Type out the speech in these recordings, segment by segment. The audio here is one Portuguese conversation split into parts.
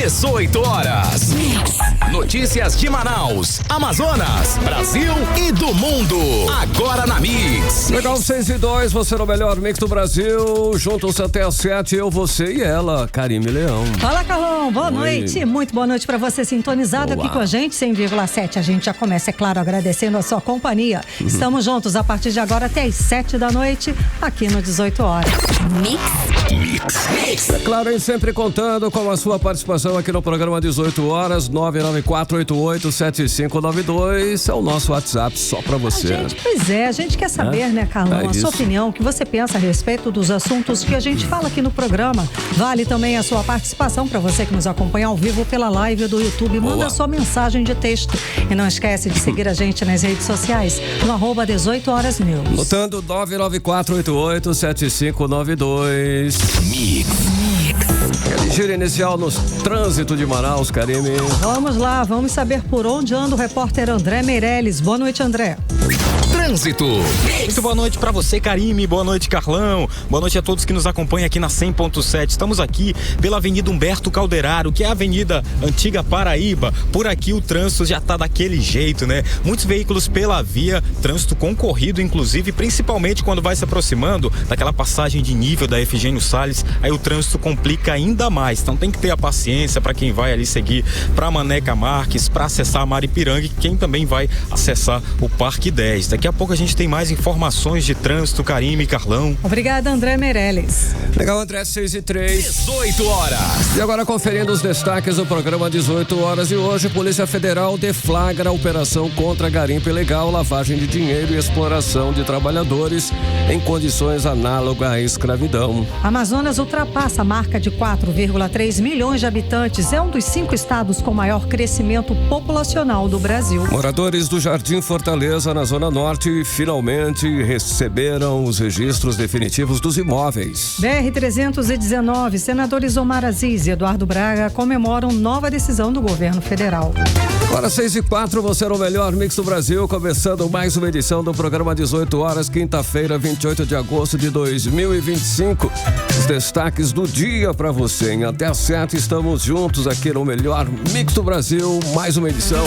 18 horas. Notícias de Manaus, Amazonas, Brasil e do mundo. Agora na Mix. Legal, 6:02, você no melhor Mix do Brasil. Juntos até às 7, eu, você e ela, Karime Leão. Fala, Carlão, boa noite. Muito boa noite pra você sintonizado aqui com a gente, 100,7. A gente já começa, é claro, agradecendo a sua companhia. Estamos juntos a partir de agora até às 7 da noite, aqui no 18 horas. Mix. É claro, hein, sempre contando com a sua participação aqui no programa 18 horas, 994887592. É o nosso WhatsApp só pra você. A gente quer saber, né, Carlão, a sua opinião, o que você pensa a respeito dos assuntos que a gente fala aqui no programa. Vale também a sua participação para você que nos acompanha ao vivo pela live do YouTube. Manda sua mensagem de texto. E não esquece de seguir a gente nas redes sociais, no @18horasnews. Notando 994887592. Mix. Aquele giro inicial no trânsito de Manaus, Karime. Vamos lá, vamos saber por onde anda o repórter André Meirelles. Boa noite, André. Trânsito. Muito boa noite pra você, Karime. Boa noite, Carlão. Boa noite a todos que nos acompanham aqui na 100.7. Estamos aqui pela Avenida Humberto Calderaro, que é a Avenida Antiga Paraíba. Por aqui o trânsito já tá daquele jeito, né? Muitos veículos pela via, trânsito concorrido, inclusive, principalmente quando vai se aproximando daquela passagem de nível da Efigênio Salles, aí o trânsito complica ainda mais. Então tem que ter a paciência para quem vai ali seguir para Maneca Marques, para acessar a Maripiranga, e quem também vai acessar o Parque 10. Daqui a pouco a gente tem mais informações de trânsito, Karime e Carlão. Obrigada, André Meirelles. Legal, André, 6:03. 18 horas. E agora conferindo os destaques do programa 18 horas de hoje, Polícia Federal deflagra a operação contra garimpo ilegal, lavagem de dinheiro e exploração de trabalhadores em condições análogas à escravidão. Amazonas ultrapassa a marca de 4,3 milhões de habitantes. É um dos 5 estados com maior crescimento populacional do Brasil. Moradores do Jardim Fortaleza, na Zona Norte, finalmente receberam os registros definitivos dos imóveis. BR-319, senadores Omar Aziz e Eduardo Braga comemoram nova decisão do governo federal. Agora 6:04, você é o melhor Mix do Brasil, começando mais uma edição do programa 18 horas, quinta-feira, 28 de agosto de 2025. Os destaques do dia pra você, hein? Até às 7 estamos juntos aqui no melhor Mix do Brasil, mais uma edição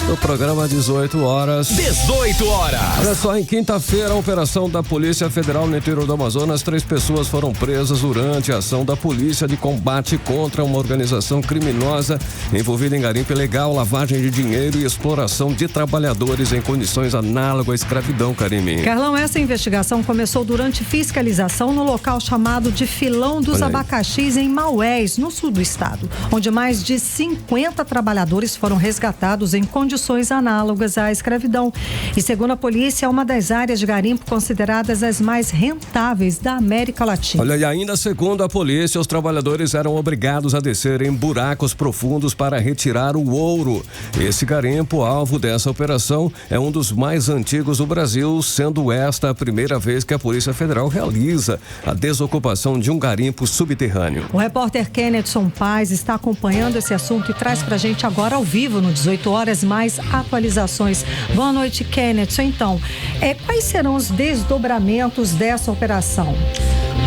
do programa 18 horas. 18 horas. Olha só, em quinta-feira, a operação da Polícia Federal no interior do Amazonas, 3 pessoas foram presas durante a ação da polícia de combate contra uma organização criminosa envolvida em garimpo ilegal, lavagem de dinheiro e exploração de trabalhadores em condições análogas à escravidão, Karime. Carlão, essa investigação começou durante fiscalização no local chamado de Filão dos Abacaxis, em Maués, no sul do estado, onde mais de 50 trabalhadores foram resgatados em condições análogas à escravidão. E segundo a polícia, é uma das áreas de garimpo consideradas as mais rentáveis da América Latina. Olha, e ainda segundo a polícia, os trabalhadores eram obrigados a descer em buracos profundos para retirar o ouro. Esse garimpo, alvo dessa operação, é um dos mais antigos do Brasil, sendo esta a primeira vez que a Polícia Federal realiza a desocupação de um garimpo subterrâneo. O repórter Kennedson Paz está acompanhando esse assunto e traz pra gente agora ao vivo, no 18 horas, mais atualizações. Boa noite, Kennedson. Então, quais serão os desdobramentos dessa operação?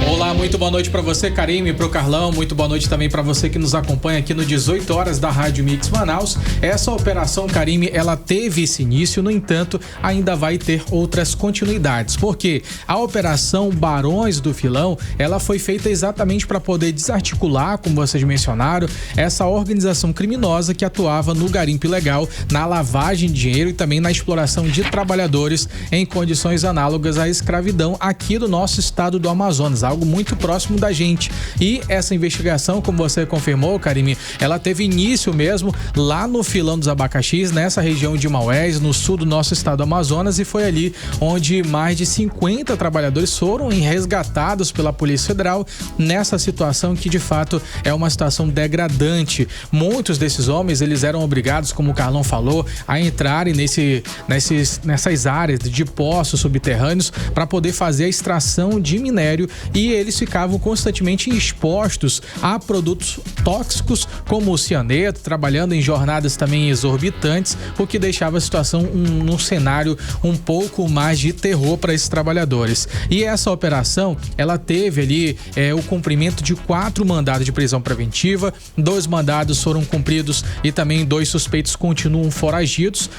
Olá, muito boa noite para você, Karime, pro Carlão, muito boa noite também para você que nos acompanha aqui no 18 horas da Rádio Mix Manaus. Essa operação, Karime, ela teve esse início, no entanto, ainda vai ter outras continuidades, porque a operação Barões do Filão, ela foi feita exatamente para poder desarticular, como vocês mencionaram, essa organização criminosa que atuava no garimpo ilegal, na lavagem de dinheiro e também na exploração de trabalhadores em condições análogas à escravidão aqui do nosso estado do Amazonas, algo muito próximo da gente. E essa investigação, como você confirmou, Karime, ela teve início mesmo lá no Filão dos Abacaxis, nessa região de Maués, no sul do nosso estado do Amazonas, e foi ali onde mais de 50 trabalhadores foram resgatados pela Polícia Federal nessa situação que de fato é uma situação degradante. Muitos desses homens, eles eram obrigados, como o Carlão falou, a entrarem nessas áreas de poços subterrâneos para poder fazer a extração de minério e e eles ficavam constantemente expostos a produtos tóxicos como o cianeto, trabalhando em jornadas também exorbitantes, o que deixava a situação num cenário um pouco mais de terror para esses trabalhadores. E essa operação, ela teve ali o cumprimento de 4 mandados de prisão preventiva, 2 mandados foram cumpridos e também 2 suspeitos continuam foragidos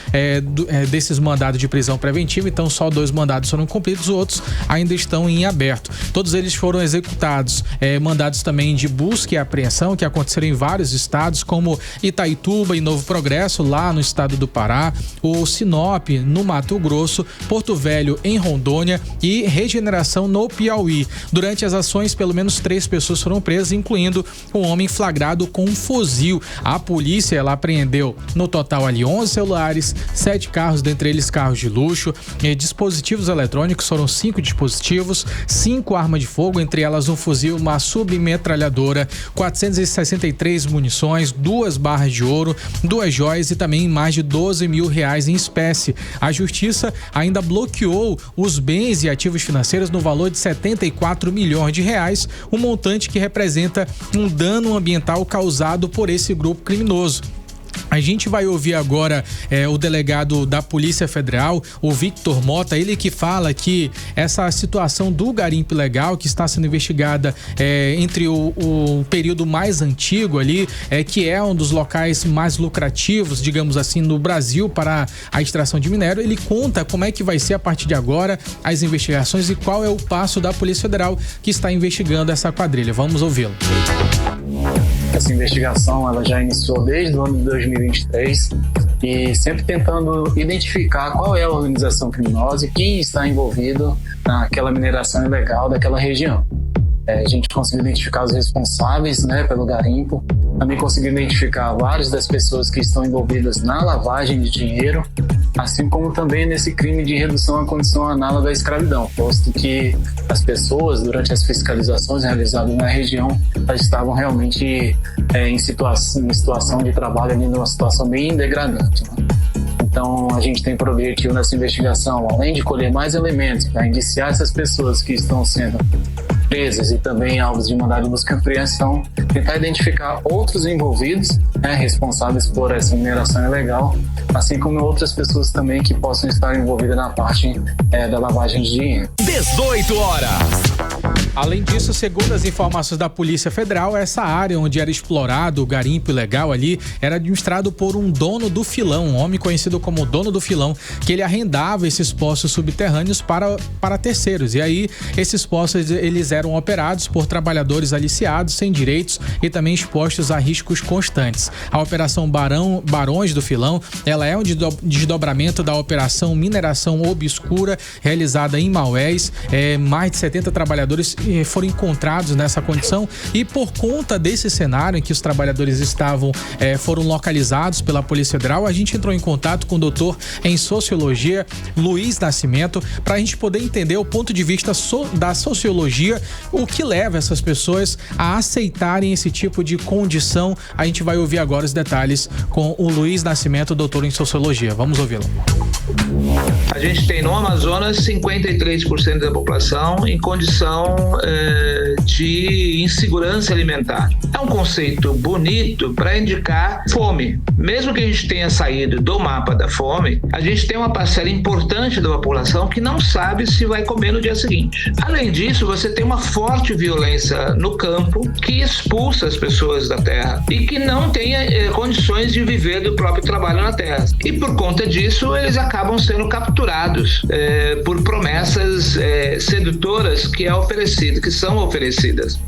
desses mandados de prisão preventiva, então só 2 mandados foram cumpridos, os outros ainda estão em aberto. Todos eles foram executados, mandados também de busca e apreensão que aconteceram em vários estados, como Itaituba e Novo Progresso, lá no estado do Pará, o Sinop, no Mato Grosso, Porto Velho, em Rondônia e Regeneração, no Piauí. Durante as ações, pelo menos 3 pessoas foram presas, incluindo um homem flagrado com um fuzil. A polícia, ela apreendeu no total ali 11 celulares, 7 carros, dentre eles carros de luxo, dispositivos eletrônicos, foram 5 dispositivos, 5 armas de fogo, entre elas um fuzil, uma submetralhadora, 463 munições, 2 barras de ouro, 2 joias e também mais de R$12 mil em espécie. A justiça ainda bloqueou os bens e ativos financeiros no valor de R$74 milhões, um montante que representa um dano ambiental causado por esse grupo criminoso. A gente vai ouvir agora o delegado da Polícia Federal, o Victor Mota, ele que fala que essa situação do garimpo ilegal que está sendo investigada entre o período mais antigo ali, que é um dos locais mais lucrativos, digamos assim, no Brasil para a extração de minério. Ele conta como é que vai ser a partir de agora as investigações e qual é o passo da Polícia Federal que está investigando essa quadrilha. Vamos ouvi-lo. Essa investigação ela já iniciou desde o ano de 2023 e sempre tentando identificar qual é a organização criminosa e quem está envolvido naquela mineração ilegal daquela região. A gente conseguiu identificar os responsáveis, pelo garimpo, também conseguiu identificar várias das pessoas que estão envolvidas na lavagem de dinheiro, assim como também nesse crime de redução à condição análoga à escravidão, posto que as pessoas, durante as fiscalizações realizadas na região, elas estavam realmente em situação de trabalho, ali numa situação bem degradante. Então, a gente tem por objetivo nessa investigação, além de colher mais elementos para indiciar essas pessoas que estão sendo presas e também alvos de mandado de busca e apreensão, tentar identificar outros envolvidos, responsáveis por essa mineração ilegal, assim como outras pessoas também que possam estar envolvidas na parte da lavagem de dinheiro. 18 horas. Além disso, segundo as informações da Polícia Federal, essa área onde era explorado o garimpo ilegal ali era administrado por um dono do filão, um homem conhecido como dono do filão, que ele arrendava esses poços subterrâneos para terceiros. E aí, esses poços, eles eram operados por trabalhadores aliciados, sem direitos e também expostos a riscos constantes. A Operação Barões do Filão, ela é um desdobramento da Operação Mineração Obscura, realizada em Maués. Mais de 70 trabalhadores foram encontrados nessa condição e por conta desse cenário em que os trabalhadores foram localizados pela Polícia Federal, a gente entrou em contato com o doutor em Sociologia, Luiz Nascimento, para a gente poder entender o ponto de vista da sociologia, o que leva essas pessoas a aceitarem esse tipo de condição. A gente vai ouvir agora os detalhes com o Luiz Nascimento, doutor em Sociologia. Vamos ouvi-lo. A gente tem no Amazonas 53% da população em condição de insegurança alimentar. É um conceito bonito para indicar fome. Mesmo que a gente tenha saído do mapa da fome, a gente tem uma parcela importante da população que não sabe se vai comer no dia seguinte. Além disso, você tem uma forte violência no campo que expulsa as pessoas da terra e que não tem condições de viver do próprio trabalho na terra. E por conta disso, eles acabam sendo capturados por promessas sedutoras que são oferecidas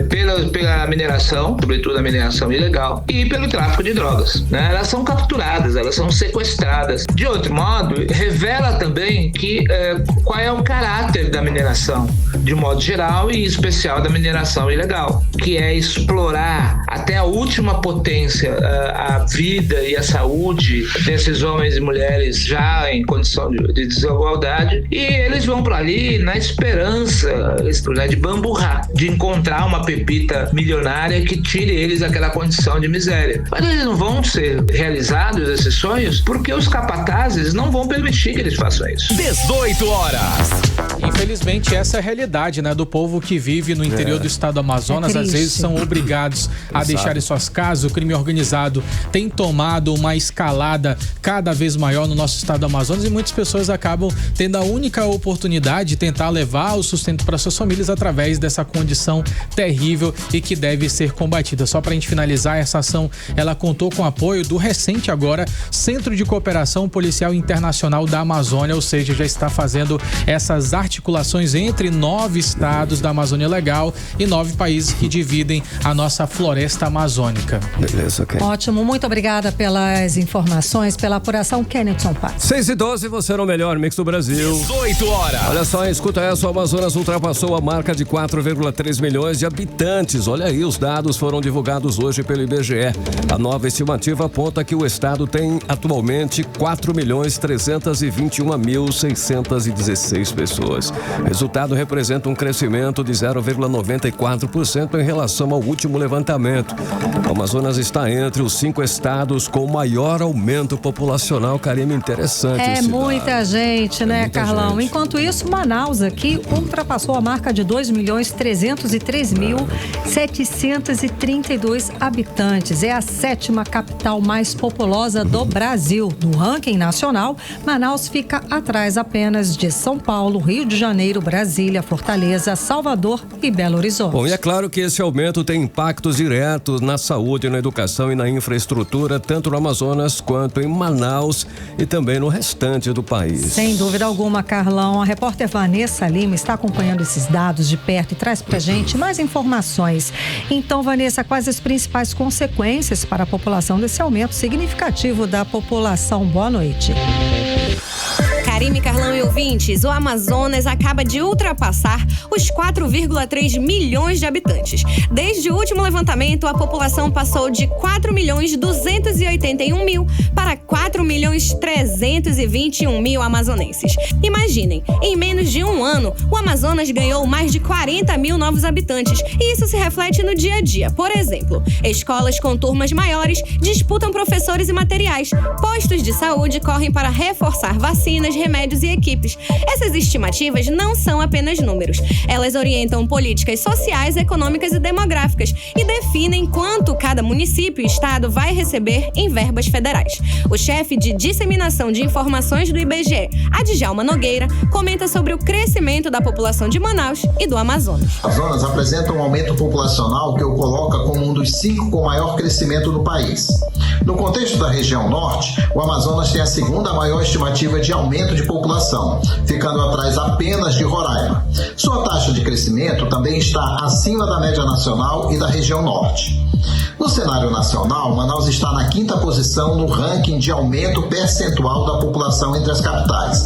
pela mineração, sobretudo a mineração ilegal, e pelo tráfico de drogas. Elas são capturadas, elas são sequestradas. De outro modo, revela também qual é o caráter da mineração, de modo geral e em especial da mineração ilegal, que é explorar até a última potência a vida e a saúde desses homens e mulheres já em condição de desigualdade, e eles vão para ali na esperança de bamburrar, de encontrar uma pepita milionária que tire eles daquela condição de miséria. Mas eles não vão ser realizados esses sonhos porque os capatazes não vão permitir que eles façam isso. 18 horas. Infelizmente, essa é a realidade, né, do povo que vive no interior do estado do Amazonas. Às vezes são obrigados a deixarem suas casas. O crime organizado tem tomado uma escalada cada vez maior no nosso estado do Amazonas e muitas pessoas acabam tendo a única oportunidade de tentar levar o sustento para suas famílias através dessa condição terrível e que deve ser combatida. Só para a gente finalizar, essa ação ela contou com o apoio do recente agora Centro de Cooperação Policial Internacional da Amazônia, ou seja, já está fazendo essas articulações entre 9 estados da Amazônia Legal e 9 países que dividem a nossa floresta amazônica. Beleza, ok. Ótimo, muito obrigada pelas informações, pela apuração, Kennethson Paz. 6:12, você no melhor mix do Brasil. 18 horas. Olha só, escuta essa, o Amazonas ultrapassou a marca de 4,3 milhões de habitantes. Olha aí, os dados foram divulgados hoje pelo IBGE. A nova estimativa aponta que o estado tem atualmente 4.321.616 pessoas. O resultado representa um crescimento de 0,94% em relação ao último levantamento. O Amazonas está entre os 5 estados com maior aumento populacional. Karime, interessante. É muita gente, né, Carlão? Enquanto isso, Manaus aqui ultrapassou a marca de 2.303.732 habitantes. É a 7ª capital mais populosa do Brasil. No ranking nacional, Manaus fica atrás apenas de São Paulo, Rio de Janeiro, Brasília, Fortaleza, Salvador e Belo Horizonte. Bom, e é claro que esse aumento tem impactos diretos na saúde, na educação e na infraestrutura, tanto no Amazonas quanto em Manaus e também no restante do país. Sem dúvida alguma, Carlão. A repórter Vanessa Lima está acompanhando esses dados de perto e traz pra gente mais informações. Então, Vanessa, quais as principais consequências para a população desse aumento significativo da população? Boa noite. Karime, Carlão e ouvintes, o Amazonas acaba de ultrapassar os 4,3 milhões de habitantes. Desde o último levantamento, a população passou de 4.281.000 para 4.321.000 amazonenses. Imaginem, em menos de um ano, o Amazonas ganhou mais de 40 mil novos habitantes e isso se reflete no dia a dia. Por exemplo, escolas com turmas maiores disputam professores e materiais. Postos de saúde correm para reforçar vacinas, remédios e equipes. Essas estimativas não são apenas números. Elas orientam políticas sociais, econômicas e demográficas e definem quanto cada município e estado vai receber em verbas federais. O chefe de disseminação de informações do IBGE, Adjalma Nogueira, comenta sobre o crescimento da população de Manaus e do Amazonas. O Amazonas apresenta um aumento populacional que o coloca como um dos 5 com maior crescimento no país. No contexto da região norte, o Amazonas tem a 2ª maior estimativa de aumento de população, ficando atrás apenas de Roraima. Sua taxa de crescimento também está acima da média nacional e da região norte. No cenário nacional, Manaus está na 5ª posição no ranking de aumento percentual da população entre as capitais.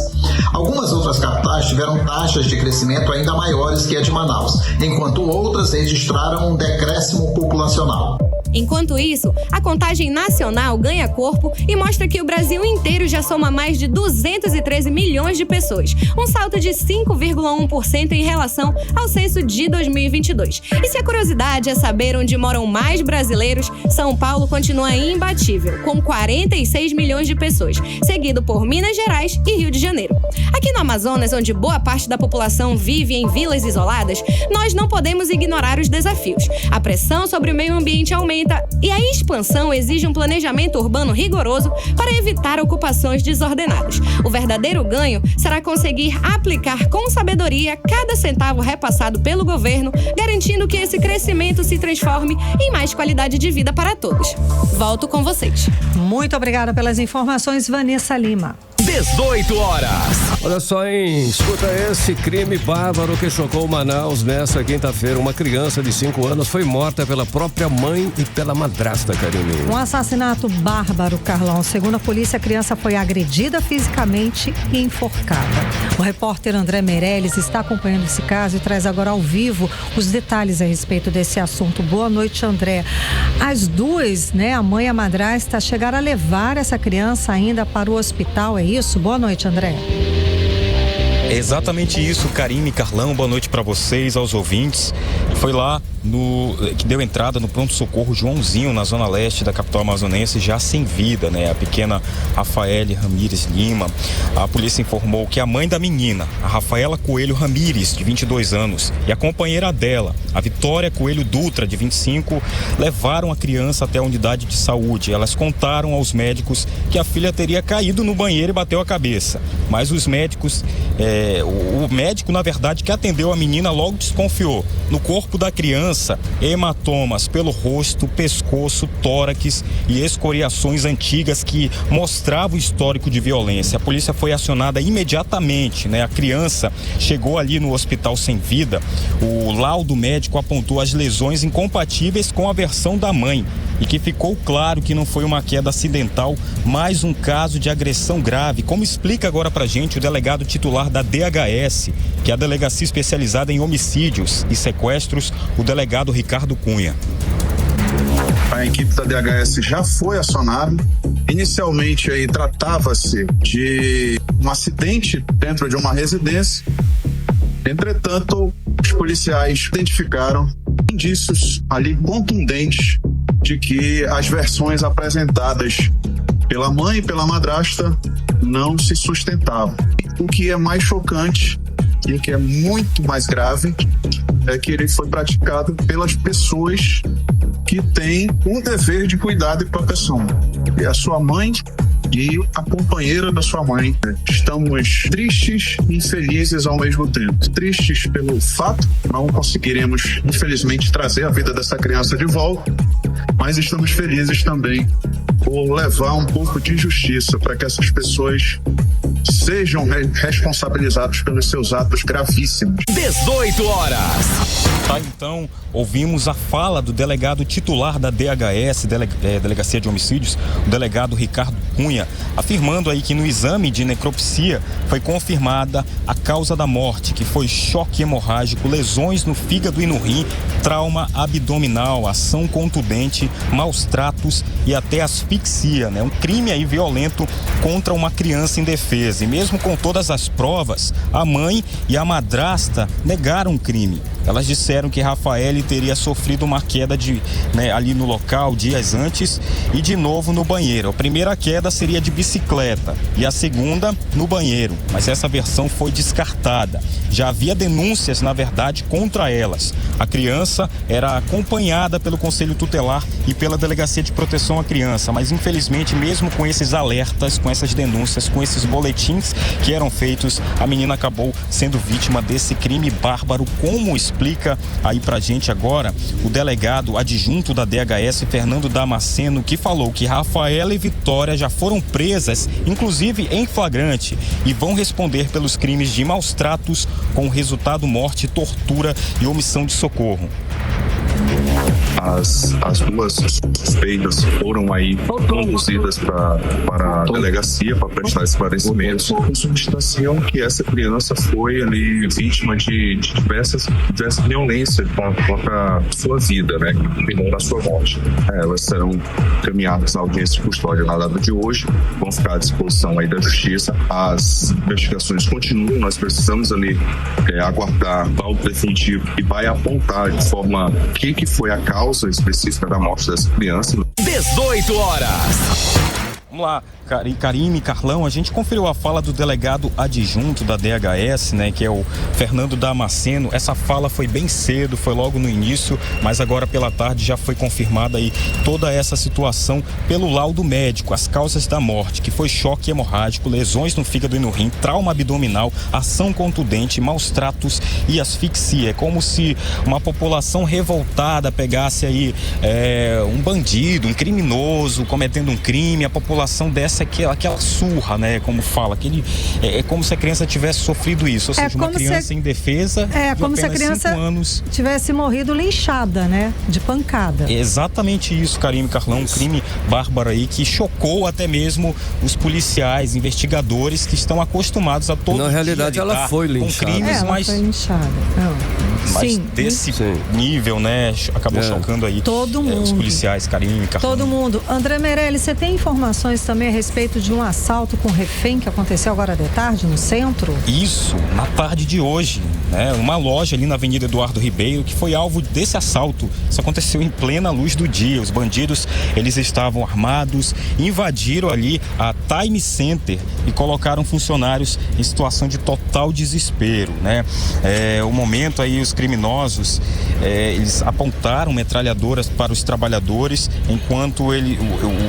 Algumas outras capitais tiveram taxas de crescimento ainda maiores que a de Manaus, enquanto outras registraram um decréscimo populacional. Enquanto isso, a contagem nacional ganha corpo e mostra que o Brasil inteiro já soma mais de 213 milhões de pessoas, um salto de 5,1% em relação ao censo de 2022. E se a curiosidade é saber onde moram mais brasileiros, São Paulo continua imbatível, com 46 milhões de pessoas, seguido por Minas Gerais e Rio de Janeiro. Aqui no Amazonas, onde boa parte da população vive em vilas isoladas, nós não podemos ignorar os desafios. A pressão sobre o meio ambiente aumenta e a expansão exige um planejamento urbano rigoroso para evitar ocupações desordenadas. O verdadeiro ganho será conseguir aplicar com sabedoria cada centavo repassado pelo governo, garantindo que esse crescimento se transforme em mais qualidade de vida para todos. Volto com vocês. Muito obrigada pelas informações, Vanessa Lima. 18 horas. Olha só, hein? Escuta esse crime bárbaro que chocou Manaus nesta quinta-feira. Uma criança de 5 anos foi morta pela própria mãe e pela madrasta, Karime. Um assassinato bárbaro, Carlão. Segundo a polícia, a criança foi agredida fisicamente e enforcada. O repórter André Meirelles está acompanhando esse caso e traz agora ao vivo os detalhes a respeito desse assunto. Boa noite, André. As duas, né, a mãe e a madrasta, chegaram a levar essa criança ainda para o hospital, é isso? Boa noite, André. É exatamente isso, Karime, Carlão, boa noite para vocês, aos ouvintes. Foi lá que deu entrada no pronto-socorro Joãozinho, na zona leste da capital amazonense, já sem vida, né? A pequena Rafaele Ramires Lima. A polícia informou que a mãe da menina, a Rafaela Coelho Ramires, de 22 anos, e a companheira dela, a Vitória Coelho Dutra, de 25, levaram a criança até a unidade de saúde. Elas contaram aos médicos que a filha teria caído no banheiro e bateu a cabeça. Mas os médicos, o médico, na verdade, que atendeu a menina, logo desconfiou. No corpo da criança, hematomas pelo rosto, pescoço, tórax e escoriações antigas que mostravam o histórico de violência. A polícia foi acionada imediatamente, né? A criança chegou ali no hospital sem vida. O laudo médico apontou as lesões incompatíveis com a versão da mãe e que ficou claro que não foi uma queda acidental, mas um caso de agressão grave, como explica agora pra gente o delegado titular da DHS, que é a Delegacia Especializada em Homicídios e Sequestros, o delegado Ricardo Cunha. A equipe da DHS já foi acionada. Inicialmente aí tratava-se de um acidente dentro de uma residência. Entretanto, os policiais identificaram indícios ali contundentes de que as versões apresentadas pela mãe e pela madrasta não se sustentavam. O que é mais chocante e o que é muito mais grave é que ele foi praticado pelas pessoas que têm um dever de cuidado e proteção. E a sua mãe e a companheira da sua mãe. Estamos tristes e felizes ao mesmo tempo. Tristes pelo fato, não conseguiremos, infelizmente, trazer a vida dessa criança de volta, mas estamos felizes também por levar um pouco de justiça para que essas pessoas sejam responsabilizados pelos seus atos gravíssimos. 18 horas. Tá, então, ouvimos a fala do delegado titular da DHS, Delegacia de Homicídios, o delegado Ricardo Cunha, afirmando aí que no exame de necropsia foi confirmada a causa da morte, que foi choque hemorrágico, lesões no fígado e no rim, trauma abdominal, ação contundente, maus tratos e até asfixia, né? Um crime aí violento contra uma criança indefesa. E mesmo com todas as provas, a mãe e a madrasta negaram o crime. Elas disseram que Rafaele teria sofrido uma queda ali no local dias antes e de novo no banheiro. A primeira queda seria de bicicleta e a segunda no banheiro, mas essa versão foi descartada. Já havia denúncias, na verdade, contra elas. A criança era acompanhada pelo Conselho Tutelar e pela Delegacia de Proteção à Criança, mas infelizmente, mesmo com esses alertas, com essas denúncias, com esses boletins que eram feitos, a menina acabou sendo vítima desse crime bárbaro, como explica aí pra gente agora o delegado adjunto da DHS, Fernando Damasceno, que falou que Rafaela e Vitória já foram presas, inclusive em flagrante, e vão responder pelos crimes de maus tratos com resultado morte, tortura e omissão de socorro. As duas suspeitas foram aí conduzidas para a delegacia para prestar esclarecimentos, substanciam que essa criança foi ali vítima de diversas violências contra a sua vida, né, que terminou na sua morte. Elas serão encaminhadas à audiência de custódia na data de hoje, vão ficar à disposição aí da justiça. As investigações continuam, nós precisamos ali aguardar o laudo definitivo que vai apontar de forma que foi a causa específica da morte dessa criança. 18 horas. Vamos lá, Karime, Carlão, a gente conferiu a fala do delegado adjunto da DHS, né, que é o Fernando Damasceno. Essa fala foi bem cedo, foi logo no início, mas agora pela tarde já foi confirmada aí toda essa situação pelo laudo médico, as causas da morte, que foi choque hemorrágico, lesões no fígado e no rim, trauma abdominal, ação contundente, maus tratos e asfixia. É como se uma população revoltada pegasse aí um bandido, um criminoso cometendo um crime, a população dessa aquela surra, né, como fala, é como se a criança tivesse sofrido isso, ou seja, uma criança indefesa de como se a criança 5 anos tivesse morrido linchada, né, de pancada. É exatamente isso, Karime, Carlão, um crime bárbaro aí que chocou até mesmo os policiais, investigadores que estão acostumados a todos. Na realidade, ela foi linchada. Ela foi linchada. Mas desse nível, né, acabou chocando aí todo mundo. Os policiais, Karime, Carlão. Todo mundo. André Meirelles, você tem informações também a respeito de um assalto com refém que aconteceu agora de tarde no centro? Isso, na tarde de hoje, né? Uma loja ali na Avenida Eduardo Ribeiro que foi alvo desse assalto. Isso aconteceu em plena luz do dia. Os bandidos, eles estavam armados, invadiram ali a Time Center e colocaram funcionários em situação de total desespero, né? O momento aí, os criminosos, eles apontaram metralhadoras para os trabalhadores, enquanto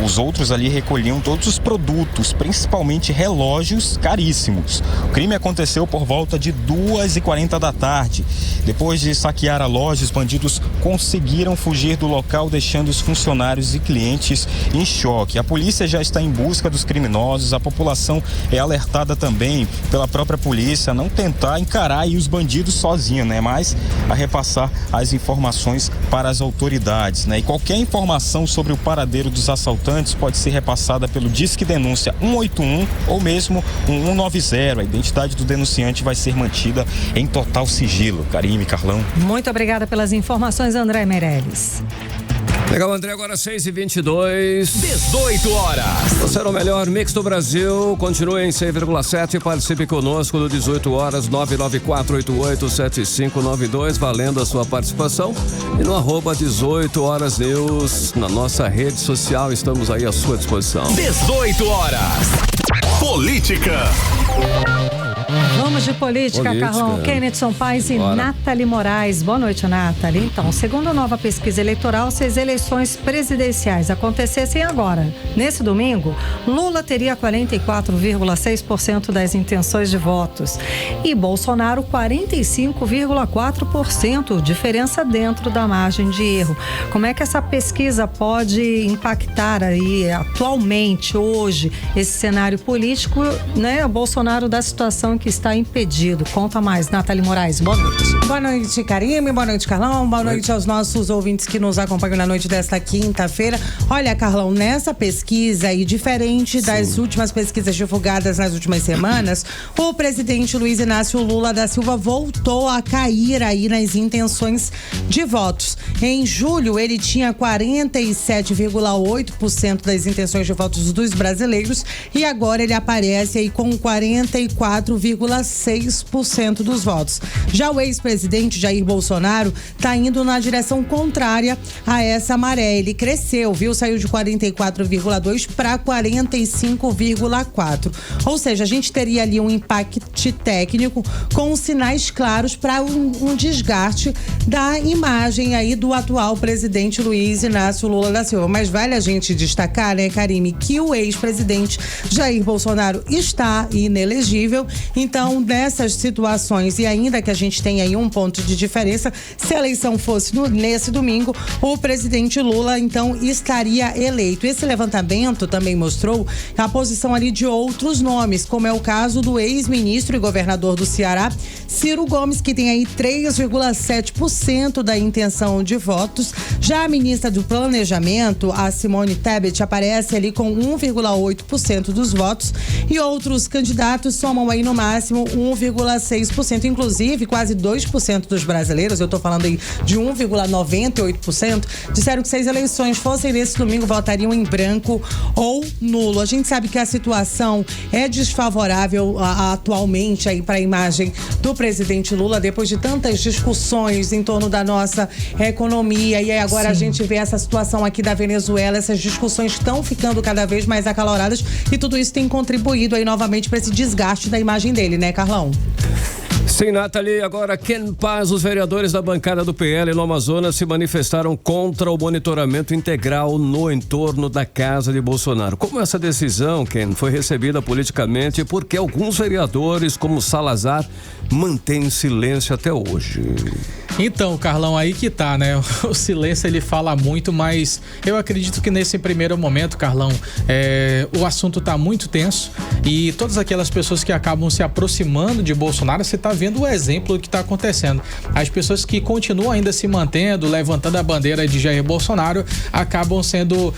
os outros ali recolhiam todos os produtos, principalmente relógios caríssimos. O crime aconteceu por volta de 2h40 da tarde. Depois de saquear a loja, os bandidos conseguiram fugir do local, deixando os funcionários e clientes em choque. A polícia já está em busca dos criminosos. A população é alertada também pela própria polícia a não tentar encarar aí os bandidos sozinho, né? Mas a repassar as informações para as autoridades, né? E qualquer informação sobre o paradeiro dos assaltantes pode ser repassada pelo Disque Denúncia 181 ou mesmo 190. A identidade do denunciante vai ser mantida em total sigilo. Karime, Carlão. Muito obrigada pelas informações, André Meirelles. Legal, André, agora 6h22. 18 horas. Você é o melhor mix do Brasil. Continue em 100,7. Participe conosco do 18 horas 994887592, valendo a sua participação. E no @18horasnews, na nossa rede social, estamos aí à sua disposição. 18 horas. Política. Vamos de política, Carlão. Kennethson Paes e Nathalie Moraes. Boa noite, Nathalie. Então, segundo a nova pesquisa eleitoral, se as eleições presidenciais acontecessem agora, nesse domingo, Lula teria 44,6% das intenções de votos e Bolsonaro 45,4%, diferença dentro da margem de erro. Como é que essa pesquisa pode impactar aí atualmente, hoje, esse cenário político, né? O Bolsonaro da situação que está impedido. Conta mais, Nathalie Moraes. Boa noite. Boa noite, Karime. Boa noite, Carlão. Boa noite aos nossos ouvintes que nos acompanham na noite desta quinta-feira. Olha, Carlão, nessa pesquisa e diferente das últimas pesquisas divulgadas nas últimas semanas, o presidente Luiz Inácio Lula da Silva voltou a cair aí nas intenções de votos. Em julho, ele tinha 47,8% das intenções de votos dos brasileiros e agora ele aparece aí com 44,6% dos votos. Já o ex-presidente Jair Bolsonaro está indo na direção contrária a essa maré. Ele cresceu, viu? Saiu de 44,2 para 45,4. Ou seja, a gente teria ali um impacto técnico com sinais claros para um desgaste da imagem aí do atual presidente Luiz Inácio Lula da Silva. Mas vale a gente destacar, né, Karime, que o ex-presidente Jair Bolsonaro está inelegível. Então, nessas situações, e ainda que a gente tenha aí um ponto de diferença, se a eleição fosse nesse domingo, o presidente Lula, então, estaria eleito. Esse levantamento também mostrou a posição ali de outros nomes, como é o caso do ex-ministro e governador do Ceará, Ciro Gomes, que tem aí 3,7% da intenção de votos. Já a ministra do Planejamento, a Simone Tebet, aparece ali com 1,8% dos votos e outros candidatos somam aí no máximo 1,6%, inclusive quase 2% dos brasileiros, eu tô falando aí de 1,98%, disseram que se as eleições fossem nesse domingo, votariam em branco ou nulo. A gente sabe que a situação é desfavorável atualmente aí para a imagem do presidente Lula, depois de tantas discussões em torno da nossa economia, e aí agora a gente vê essa situação aqui da Venezuela, essas discussões estão ficando cada vez mais acaloradas e tudo isso tem contribuído aí novamente para esse desgaste da imagem dele, né, Carlão? Sim, Nathalie, agora Ken Paz, os vereadores da bancada do PL no Amazonas se manifestaram contra o monitoramento integral no entorno da casa de Bolsonaro. Como essa decisão, Ken, foi recebida politicamente e por que alguns vereadores, como Salazar, mantêm silêncio até hoje? Então, Carlão, aí que tá, né? O silêncio, ele fala muito, mas eu acredito que nesse primeiro momento, Carlão, o assunto tá muito tenso e todas aquelas pessoas que acabam se aproximando de Bolsonaro, você tá vendo o exemplo do que está acontecendo. As pessoas que continuam ainda se mantendo, levantando a bandeira de Jair Bolsonaro, acabam sendo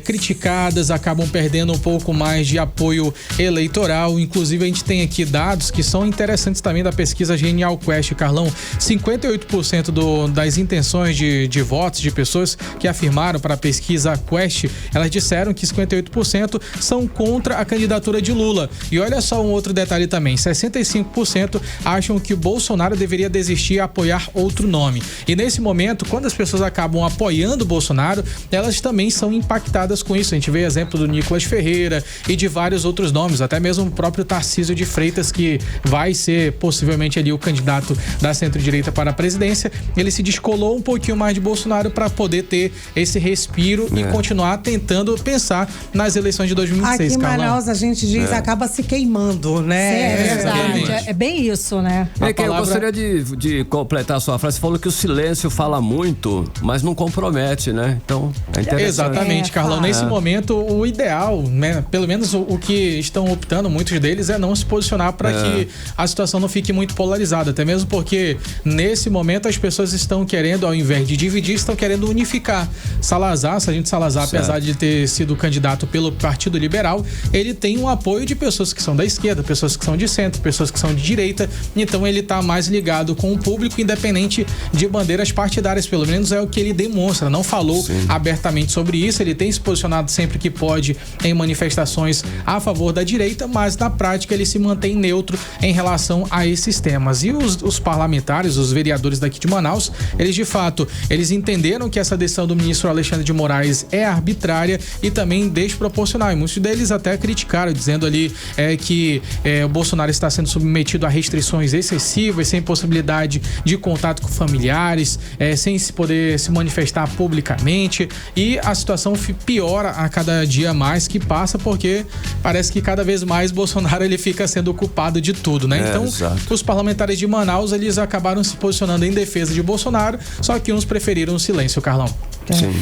criticadas, acabam perdendo um pouco mais de apoio eleitoral. Inclusive, a gente tem aqui dados que são interessantes também da pesquisa Genial Quest, Carlão. 58% das intenções de votos de pessoas que afirmaram para a pesquisa Quest, elas disseram que 58% são contra a candidatura de Lula. E olha só um outro detalhe também, 65% acham que o Bolsonaro deveria desistir e apoiar outro nome. E nesse momento, quando as pessoas acabam apoiando o Bolsonaro, elas também são impactadas com isso. A gente vê exemplo do Nicolas Ferreira e de vários outros nomes, até mesmo o próprio Tarcísio de Freitas, que vai ser possivelmente ali o candidato da centro-direita para a presidência. Ele se descolou um pouquinho mais de Bolsonaro para poder ter esse respiro e continuar tentando pensar nas eleições de 2026. Aqui em Manaus a gente diz acaba se queimando, né? É verdade. É bem isso, né? Eu gostaria de completar a sua frase. Você falou que o silêncio fala muito, mas não compromete, né? Então, é interessante. Exatamente, Carlão. Nesse momento, o ideal, né? Pelo menos o que estão optando, muitos deles, é não se posicionar para que a situação não fique muito polarizada. Até mesmo porque, nesse momento, as pessoas estão querendo, ao invés de dividir, estão querendo unificar. Sargento Salazar, apesar de ter sido candidato pelo Partido Liberal, ele tem um apoio de pessoas que são da esquerda, pessoas que são de centro, pessoas que são de direita. Então ele está mais ligado com o público, independente de bandeiras partidárias, pelo menos é o que ele demonstra. Não falou abertamente sobre isso, ele tem se posicionado sempre que pode em manifestações a favor da direita, mas na prática ele se mantém neutro em relação a esses temas. E os parlamentares, os vereadores daqui de Manaus, eles de fato, eles entenderam que essa decisão do ministro Alexandre de Moraes é arbitrária e também desproporcional. E muitos deles até criticaram, dizendo ali que o Bolsonaro está sendo submetido a restrições excessivas, sem possibilidade de contato com familiares, sem se poder se manifestar publicamente, e a situação piora a cada dia mais que passa, porque parece que cada vez mais Bolsonaro ele fica sendo culpado de tudo, né? Então, os parlamentares de Manaus, eles acabaram se posicionando em defesa de Bolsonaro, só que uns preferiram o silêncio, Carlão.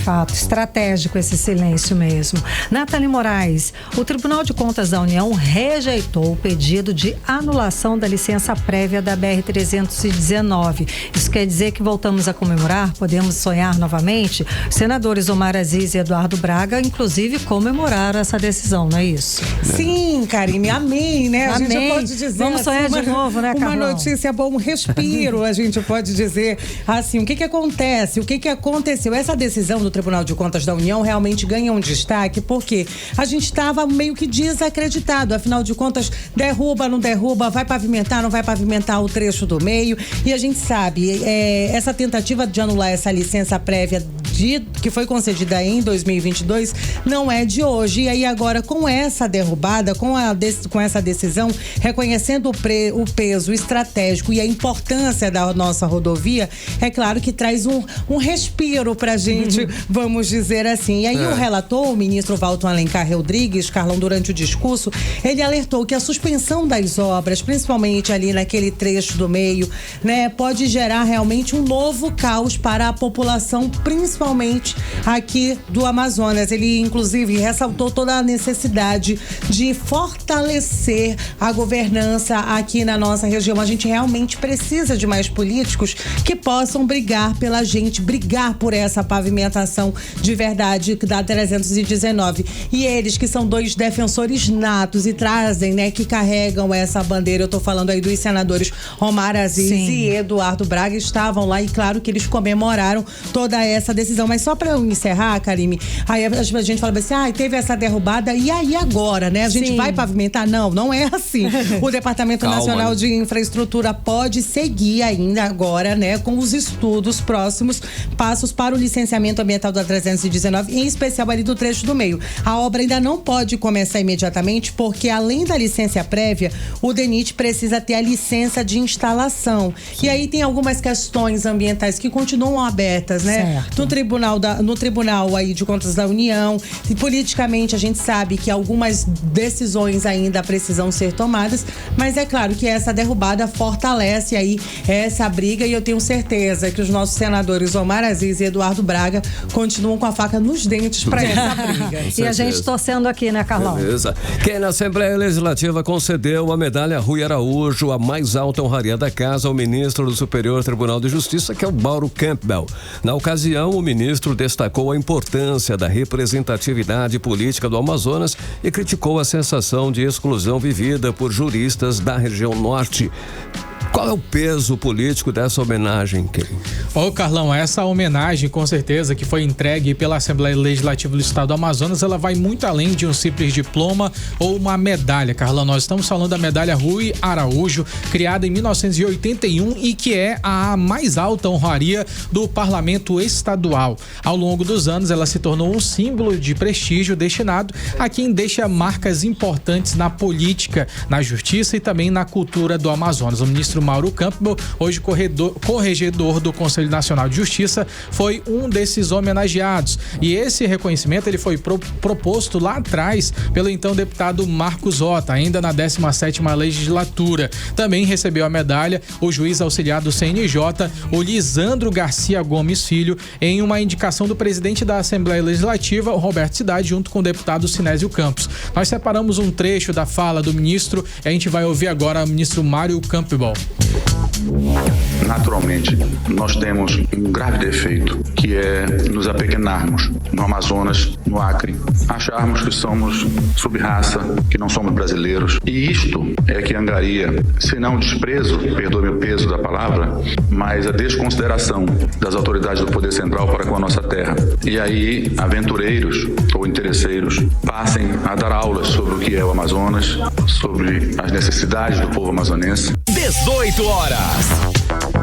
Fato estratégico esse silêncio mesmo. Nathalie Moraes, o Tribunal de Contas da União rejeitou o pedido de anulação da licença prévia da BR-319. Isso quer dizer que voltamos a comemorar? Podemos sonhar novamente? Senadores Omar Aziz e Eduardo Braga, inclusive, comemoraram essa decisão, não é isso? Sim, Karine, amém, né? Amém. A gente pode dizer vamos sonhar assim, de novo, né, Carlão? Uma notícia boa, um respiro, a gente pode dizer assim, o que acontece? O que aconteceu? Essa decisão do Tribunal de Contas da União realmente ganha um destaque, porque a gente estava meio que desacreditado, afinal de contas, derruba, não derruba, vai pavimentar, não vai pavimentar o trecho do meio, e a gente sabe, essa tentativa de anular essa licença prévia que foi concedida em 2022 não é de hoje, e aí agora com essa derrubada, com essa decisão, reconhecendo o peso estratégico e a importância da nossa rodovia, é claro que traz um respiro pra gente, vamos dizer assim. E aí o relator, o ministro Valton Alencar Rodrigues, Carlão, durante o discurso, ele alertou que a suspensão das obras, principalmente ali naquele trecho do meio, né, pode gerar realmente um novo caos para a população, principalmente aqui do Amazonas. Ele, inclusive, ressaltou toda a necessidade de fortalecer a governança aqui na nossa região. A gente realmente precisa de mais políticos que possam brigar pela gente, brigar por essa pavimentação de verdade da 319. E eles, que são dois defensores natos e trazem, né, que carregam essa bandeira, eu tô falando aí dos senadores Omar Aziz e Eduardo Braga, estavam lá, e claro que eles comemoraram toda essa decisão. Mas só para eu encerrar, Karime, aí a gente fala assim, teve essa derrubada, e aí agora, né? A gente vai pavimentar? Não é assim. O Departamento Nacional de Infraestrutura pode seguir ainda agora, né, com os estudos próximos, passos para o licenciamento ambiental da 319, em especial ali do trecho do meio. A obra ainda não pode começar imediatamente, porque além da licença prévia, o DENIT precisa ter a licença de instalação. E aí tem algumas questões ambientais que continuam abertas, né? No tribunal aí de contas da União. E politicamente a gente sabe que algumas decisões ainda precisam ser tomadas, mas é claro que essa derrubada fortalece aí essa briga, e eu tenho certeza que os nossos senadores Omar Aziz e Eduardo Braga continuam com a faca nos dentes para essa briga. E a gente torcendo aqui, né, Carlão? Beleza. Quem na Assembleia Legislativa concedeu a medalha Rui Araújo, a mais alta honraria da casa, ao ministro do Superior Tribunal de Justiça, que é o Mauro Campbell. Na ocasião, o ministro destacou a importância da representatividade política do Amazonas e criticou a sensação de exclusão vivida por juristas da região norte. Qual é o peso político dessa homenagem, Ken? Ô, Carlão, essa homenagem, com certeza, que foi entregue pela Assembleia Legislativa do Estado do Amazonas, ela vai muito além de um simples diploma ou uma medalha, Carlão. Nós estamos falando da medalha Rui Araújo, criada em 1981 e que é a mais alta honraria do Parlamento Estadual. Ao longo dos anos, ela se tornou um símbolo de prestígio destinado a quem deixa marcas importantes na política, na justiça e também na cultura do Amazonas. O ministro Mauro Campbell, hoje corregedor do Conselho Nacional de Justiça, foi um desses homenageados. E esse reconhecimento ele foi proposto lá atrás pelo então deputado Marcos Ota, ainda na 17ª legislatura. Também recebeu a medalha o juiz auxiliar do CNJ, o Lisandro Garcia Gomes Filho, em uma indicação do presidente da Assembleia Legislativa, o Roberto Cidade, junto com o deputado Sinésio Campos. Nós separamos um trecho da fala do ministro e a gente vai ouvir agora o ministro Mauro Campbell. Naturalmente, nós temos um grave defeito, que é nos apequenarmos no Amazonas, no Acre, acharmos que somos sub-raça, que não somos brasileiros. E isto é que angaria, se não o desprezo, perdoe o peso da palavra, mas a desconsideração das autoridades do poder central para com a nossa terra. E aí, aventureiros ou interesseiros passem a dar aulas sobre o que é o Amazonas, sobre as necessidades do povo amazonense. 18 horas.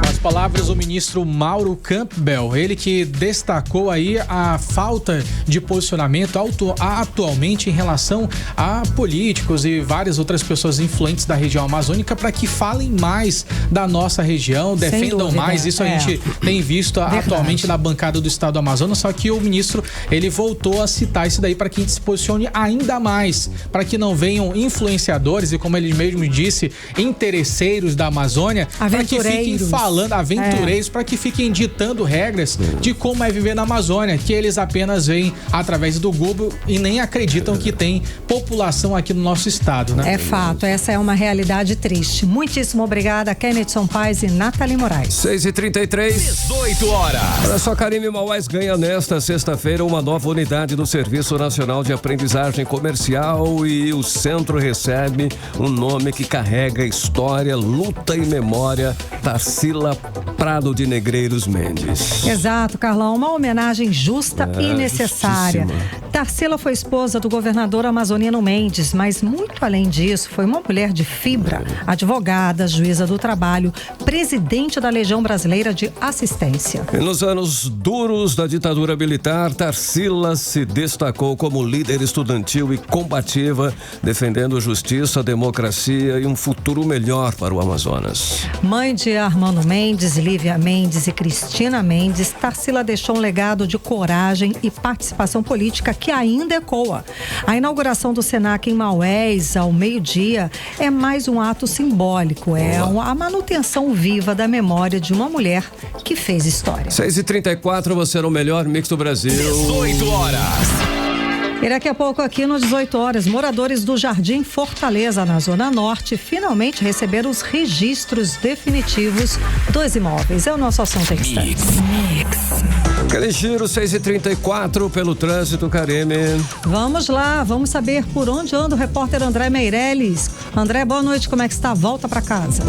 As palavras do ministro Mauro Campbell, ele que destacou aí a falta de posicionamento atualmente em relação a políticos e várias outras pessoas influentes da região amazônica para que falem mais da nossa região, defendam mais. Isso a gente tem visto atualmente na bancada do Estado do Amazonas, só que o ministro, ele voltou a citar isso daí para que a gente se posicione ainda mais, para que não venham influenciadores e, como ele mesmo disse, interesseiros da Amazônia, para que fiquem falando, aventureiros, para que fiquem ditando regras de como é viver na Amazônia, que eles apenas veem através do Google e nem acreditam que tem população aqui no nosso estado, né? É fato, essa é uma realidade triste. Muitíssimo obrigada, Kennethson Paes e Nathalie Moraes. 6h33. 18 horas. Olha só, Karime Maués ganha nesta sexta-feira uma nova unidade do Serviço Nacional de Aprendizagem Comercial e o centro recebe um nome que carrega história, luta e memória, Tarsila Prado de Negreiros Mendes. Exato, Carlão, uma homenagem justa e necessária. Tarsila foi esposa do governador amazoniano Mendes, mas muito além disso, foi uma mulher de fibra, advogada, juíza do trabalho, presidente da Legião Brasileira de Assistência. E nos anos duros da ditadura militar, Tarsila se destacou como líder estudantil e combativa, defendendo justiça, democracia e um futuro melhor para o Amazonas. Mãe de Armando Mendes, Lívia Mendes e Cristina Mendes, Tarsila deixou um legado de coragem e participação política que ainda ecoa. A inauguração do Senac em Maués, ao meio-dia, é mais um ato simbólico. É a manutenção viva da memória de uma mulher que fez história. 6h34, você era o melhor mix do Brasil. 18 horas. E daqui a pouco aqui no 18 horas, moradores do Jardim Fortaleza, na Zona Norte, finalmente receberam os registros definitivos dos imóveis. É o nosso assunto em instantes. Aquele giro 6h34 pelo trânsito, Karime. Vamos lá, vamos saber por onde anda o repórter André Meirelles. André, boa noite, como é que está? Volta para casa.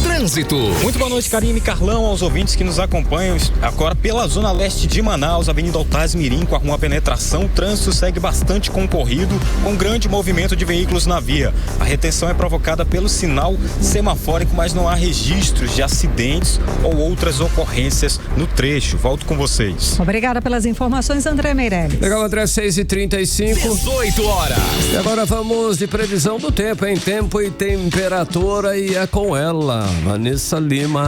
Trânsito. Muito boa noite, Karime, Carlão, aos ouvintes que nos acompanham agora pela Zona Leste de Manaus, Avenida Altaz Mirim, com uma penetração. O trânsito segue bastante concorrido, com grande movimento de veículos na via. A retenção é provocada pelo sinal semafórico, mas não há registros de acidentes ou outras ocorrências no trecho. Volto com vocês. Obrigada pelas informações, André Meirelles. Legal, André, 6h35. 18 horas. E agora vamos de previsão do tempo, em tempo e temperatura, e é com ela, Vanessa Lima.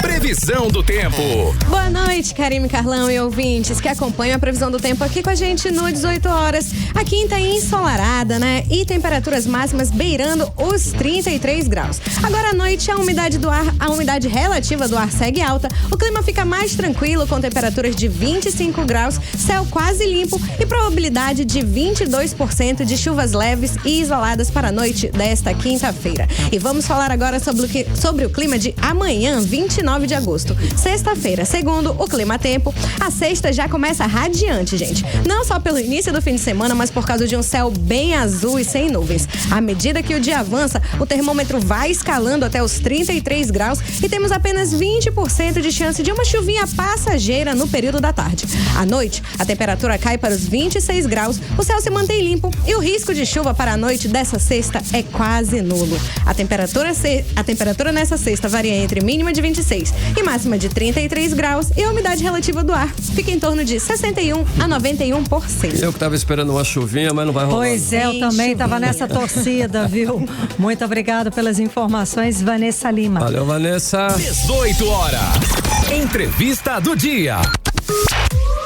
Previsão do tempo. Boa noite, Karime, Carlão e ouvintes que acompanham a previsão do tempo aqui com a gente no 18 horas. A quinta é ensolarada, né? E temperaturas máximas beirando os 33 graus. Agora à noite, a umidade relativa do ar segue alta. O clima fica mais tranquilo com temperaturas de 25 graus, céu quase limpo e probabilidade de 22% de chuvas leves e isoladas para a noite desta quinta-feira. E vamos falar agora sobre o clima de amanhã, 29 de agosto. Sexta-feira, segundo o Clima Tempo, a sexta já começa radiante, gente. Não só pelo início do fim de semana, mas por causa de um céu bem azul e sem nuvens. À medida que o dia avança, o termômetro vai escalando até os 33 graus e temos apenas 20% de chance de uma chuvinha passageira no período da tarde. À noite, a temperatura cai para os 26 graus, o céu se mantém limpo e o risco de chuva para a noite dessa sexta é quase nulo. A temperatura nessa sexta varia entre mínima de 26 e máxima de 33 graus e a umidade relativa do ar fica em torno de 61 a 91%. Eu que tava esperando uma chuvinha, mas não vai rolar. Pois é, eu também tava nessa torcida, viu? Muito obrigada pelas informações, Vanessa Lima. Valeu, Vanessa. 18 horas. Entrevista do dia.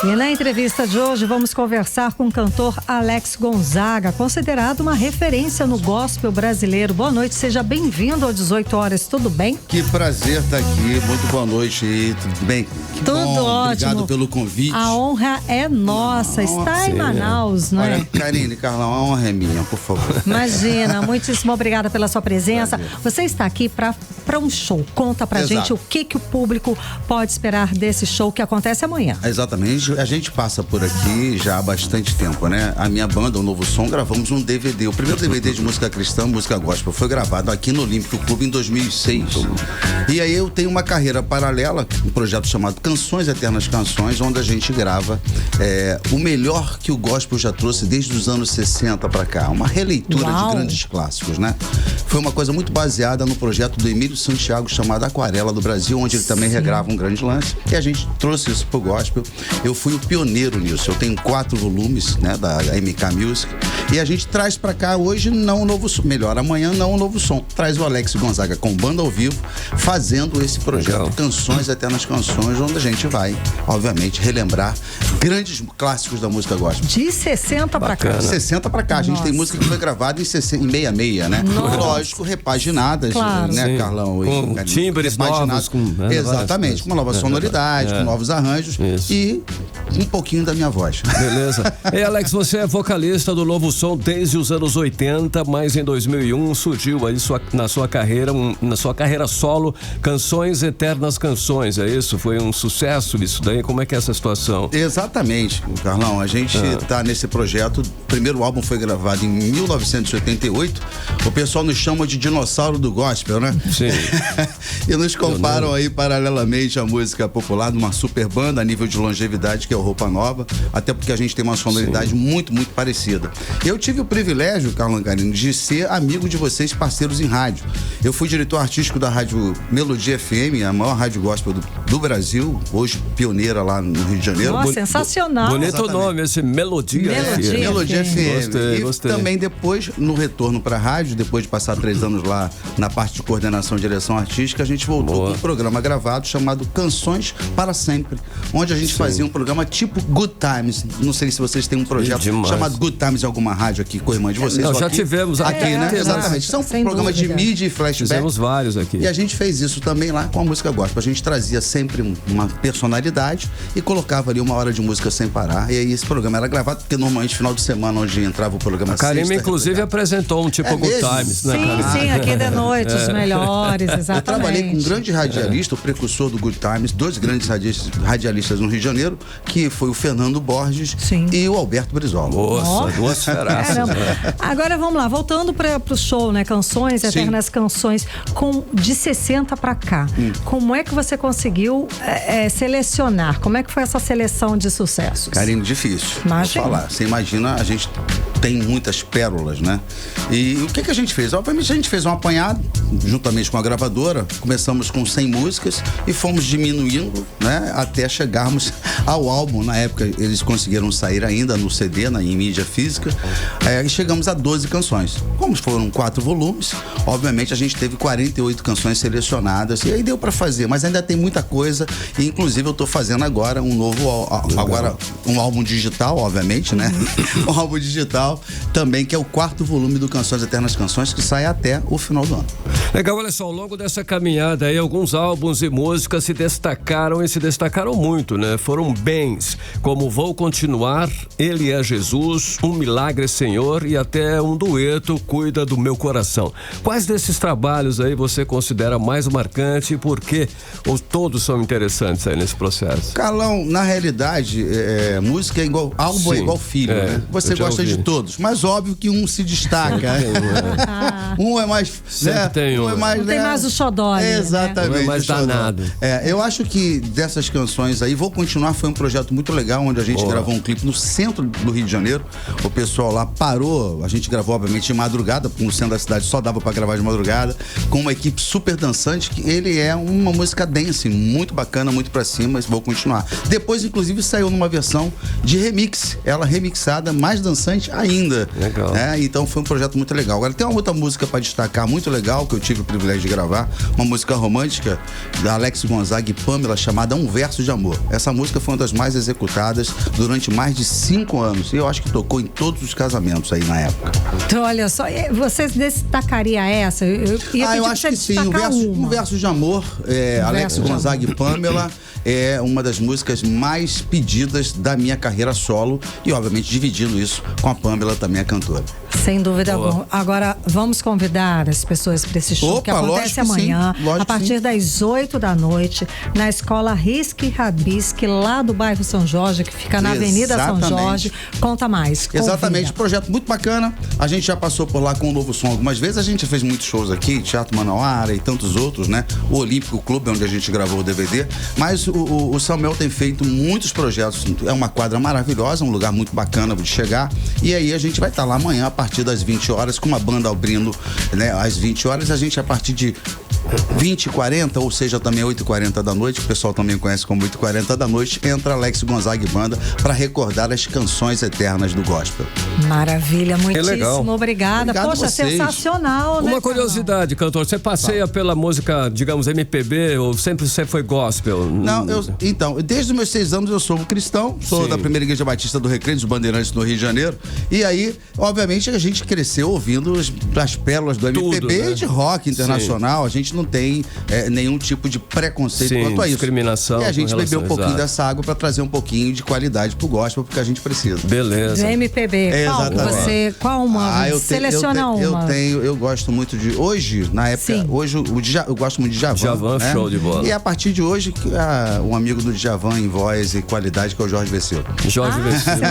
E na entrevista de hoje vamos conversar com o cantor Alex Gonzaga, considerado uma referência no gospel brasileiro. Boa noite, seja bem-vindo ao 18 horas, tudo bem? Que prazer estar aqui, muito boa noite, tudo bem? Tudo ótimo. Obrigado pelo convite. A honra é nossa, está em Manaus, não é? Olha, Karine, Carlão, a honra é minha, por favor. Imagina, muitíssimo obrigada pela sua presença. Você está aqui para um show, conta pra gente o que o público pode esperar desse show que acontece amanhã. Exatamente, a gente passa por aqui já há bastante tempo, né? A minha banda, o Novo Som, gravamos um DVD, o primeiro DVD de música cristã, música gospel, foi gravado aqui no Olímpico Clube em 2006. E aí eu tenho uma carreira paralela, um projeto chamado Canções Eternas Canções, onde a gente grava o melhor que o gospel já trouxe desde os anos 60 pra cá, uma releitura de grandes clássicos, né? Foi uma coisa muito baseada no projeto do Emílio Santiago chamado Aquarela do Brasil, onde ele também regrava um grande lance, e a gente trouxe isso pro gospel. Eu fui o pioneiro nisso, eu tenho 4 volumes, né, da MK Music, e a gente traz pra cá hoje não um novo som, melhor, amanhã não um novo som, traz o Alex Gonzaga com banda ao vivo, fazendo esse projeto Canções Eternas Canções, onde a gente vai, obviamente, relembrar grandes clássicos da música gospel. De 60 pra cá. 60 pra cá, a gente tem música que foi gravada em 66, né? Nossa. Lógico, repaginadas, né, Sim. Carlão? Com timbres novos. Exatamente, com uma nova sonoridade, com novos arranjos e um pouquinho da minha voz. Beleza. Ei, Alex, você é vocalista do Novo Som desde os anos 80, mas em 2001 surgiu aí na sua carreira solo, Canções Eternas Canções, é isso? Foi um sucesso isso daí? Como é que é essa situação? Exatamente, Carlão, a gente tá nesse projeto, o primeiro álbum foi gravado em 1988, o pessoal nos chama de dinossauro do gospel, né? Sim. E nos comparam aí paralelamente à música popular de uma super banda a nível de longevidade, que é o Roupa Nova, até porque a gente tem uma sonoridade muito, muito parecida. Eu tive o privilégio, Carlão Carino, de ser amigo de vocês, parceiros em rádio. Eu fui diretor artístico da rádio Melodia FM, a maior rádio gospel do Brasil, hoje pioneira lá no Rio de Janeiro. Nossa, sensacional. Bonito nome, esse Melodia FM. Melodia FM. Gostei. Também depois, no retorno pra rádio, depois de passar 3 anos lá na parte de coordenação e direção artística, a gente voltou com um programa gravado chamado Canções para Sempre, onde a gente fazia um programa tipo Good Times. Não sei se vocês têm um projeto chamado Good Times em alguma rádio aqui com a irmã de vocês. Não, já tivemos aqui, né? Exatamente. São programas de mídia e flashback. Fizemos vários aqui. E a gente fez isso também lá com a música gospel. A gente trazia sempre uma personalidade e colocava ali 1 hora de música sem parar. E aí esse programa era gravado, porque normalmente final de semana onde entrava o programa. A Karime, inclusive, apresentou um tipo Good Times, né, Karime? Sim, aqui de noite, os melhores, exatamente. Eu trabalhei com um grande radialista, o precursor do Good Times, 2 grandes radialistas no Rio de Janeiro, que foi o Fernando Borges e o Alberto Brizola. Nossa, 2 feraças. Agora vamos lá, voltando pro show, né? Canções, Eternas Canções, de 60 pra cá. Como é que você conseguiu selecionar? Como é que foi essa seleção de sucessos? Karine, difícil. Imagina. Vou falar. Você imagina, a gente tem muitas pérolas, né? E o que a gente fez? Obviamente a gente fez um apanhado, juntamente com a gravadora, começamos com 100 músicas e fomos diminuindo, né? Até chegarmos ao álbum. Na época eles conseguiram sair ainda no CD, em mídia física, e chegamos a 12 canções. Como foram 4 volumes, obviamente a gente teve 48 canções selecionadas, e aí deu pra fazer, mas ainda tem muita coisa, e inclusive eu tô fazendo agora um novo, um álbum digital, obviamente, né? Um álbum digital também, que é o 4º volume do Canções Eternas Canções, que sai até o final do ano. Legal, olha só, ao longo dessa caminhada aí, alguns álbuns e músicas se destacaram muito, né? Foram bens, como Vou Continuar, Ele é Jesus, Um Milagre Senhor e até um dueto, Cuida do Meu Coração. Quais desses trabalhos aí você considera mais marcante e por quê? Ou todos são interessantes aí nesse processo? Carlão, na realidade, música é igual, álbum é igual filho, né? Você gosta de todos, mas óbvio que um se destaca. Um é mais, né? Tem mais o xodó. Exatamente. Um é mais danado. Eu acho que dessas canções aí, Vou Continuar foi um projeto muito legal, onde a gente gravou um clipe no centro do Rio de Janeiro. O pessoal lá parou, a gente gravou obviamente de madrugada, porque no centro da cidade só dava pra gravar de madrugada, com uma equipe super dançante, que ele é uma música dance, muito bacana, muito pra cima, mas Vou Continuar. Depois, inclusive, saiu numa versão de remix, ela remixada, mais dançante ainda. Legal. Então foi um projeto muito legal. Agora tem uma outra música pra destacar, muito legal, que eu tive o privilégio de gravar, uma música romântica da Alex Gonzaga e Pamela, chamada Um Verso de Amor. Essa música foi uma das mais executadas durante mais de 5 anos, e eu acho que tocou em todos os casamentos aí na época. Então, olha só, você destacaria essa? Eu acho que sim, Um Verso de Amor, Alex Gonzaga e Pamela, é uma das músicas mais pedidas da minha carreira solo, e obviamente dividindo isso com a Pamela, também a cantora. Sem dúvida alguma. Agora, vamos convidar as pessoas para esse show que acontece amanhã, a partir das 8 da noite, na escola Risque Rabisque, lá do bairro São Jorge, que fica na Avenida São Jorge. Conta mais. Exatamente, projeto muito bacana. A gente já passou por lá com o Novo Som algumas vezes, a gente já fez muitos shows aqui, Teatro Manauara e tantos outros, né? O Olímpico Clube, onde a gente gravou o DVD, mas o Samuel tem feito muitos projetos, é uma quadra maravilhosa, um lugar muito bacana de chegar, e aí a gente vai estar lá amanhã a partir das 20 horas, com uma banda abrindo, né, às 20 horas, a gente a partir de 20h40, ou seja, também 8h40 da noite, o pessoal também conhece como 8h40 da noite, entra Alex Gonzaga e banda para recordar as canções eternas do gospel. Maravilha, muitíssimo obrigada. Obrigado. Poxa, sensacional, né? Uma curiosidade, cantor, você passeia pela música, digamos, MPB, ou sempre você foi gospel? Não, então, desde os meus 6 anos eu sou cristão, sou da Primeira Igreja Batista do Recreio, dos Bandeirantes no Rio de Janeiro, e aí, obviamente, a gente cresceu ouvindo as pérolas do MPB, né? De rock internacional. A gente não tem nenhum tipo de preconceito quanto a isso. Discriminação. E a gente bebeu um pouquinho dessa água para trazer um pouquinho de qualidade pro gospel, porque a gente precisa. Beleza. MPB, qual uma? Seleciona uma. Eu gosto muito de, hoje, na época, eu gosto muito de Djavan. Djavan, né? Show de bola. E a partir de hoje, um amigo do Djavan em voz e qualidade, que é o Jorge Vecilo.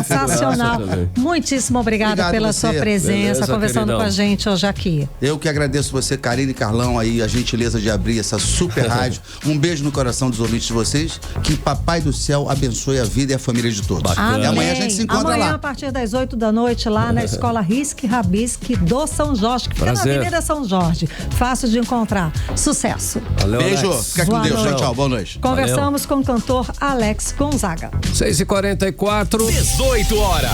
Sensacional. Muitíssimo obrigada pela sua presença, conversando com a gente hoje aqui. Eu que agradeço você, Karine e Carlão, aí, a gentileza de abrir essa super rádio. Um beijo no coração dos ouvintes de vocês. Que Papai do Céu abençoe a vida e a família de todos. Amém. E amanhã a gente se encontra amanhã, lá. a partir das 8 da noite, lá na escola Risque Rabisque do São Jorge, que fica na Avenida São Jorge. Fácil de encontrar. Sucesso. Valeu, beijo. Alex. Fica com Deus. Tchau, tchau. Boa noite. Conversamos com o cantor Alex Gonzaga. 6h44. 18 horas.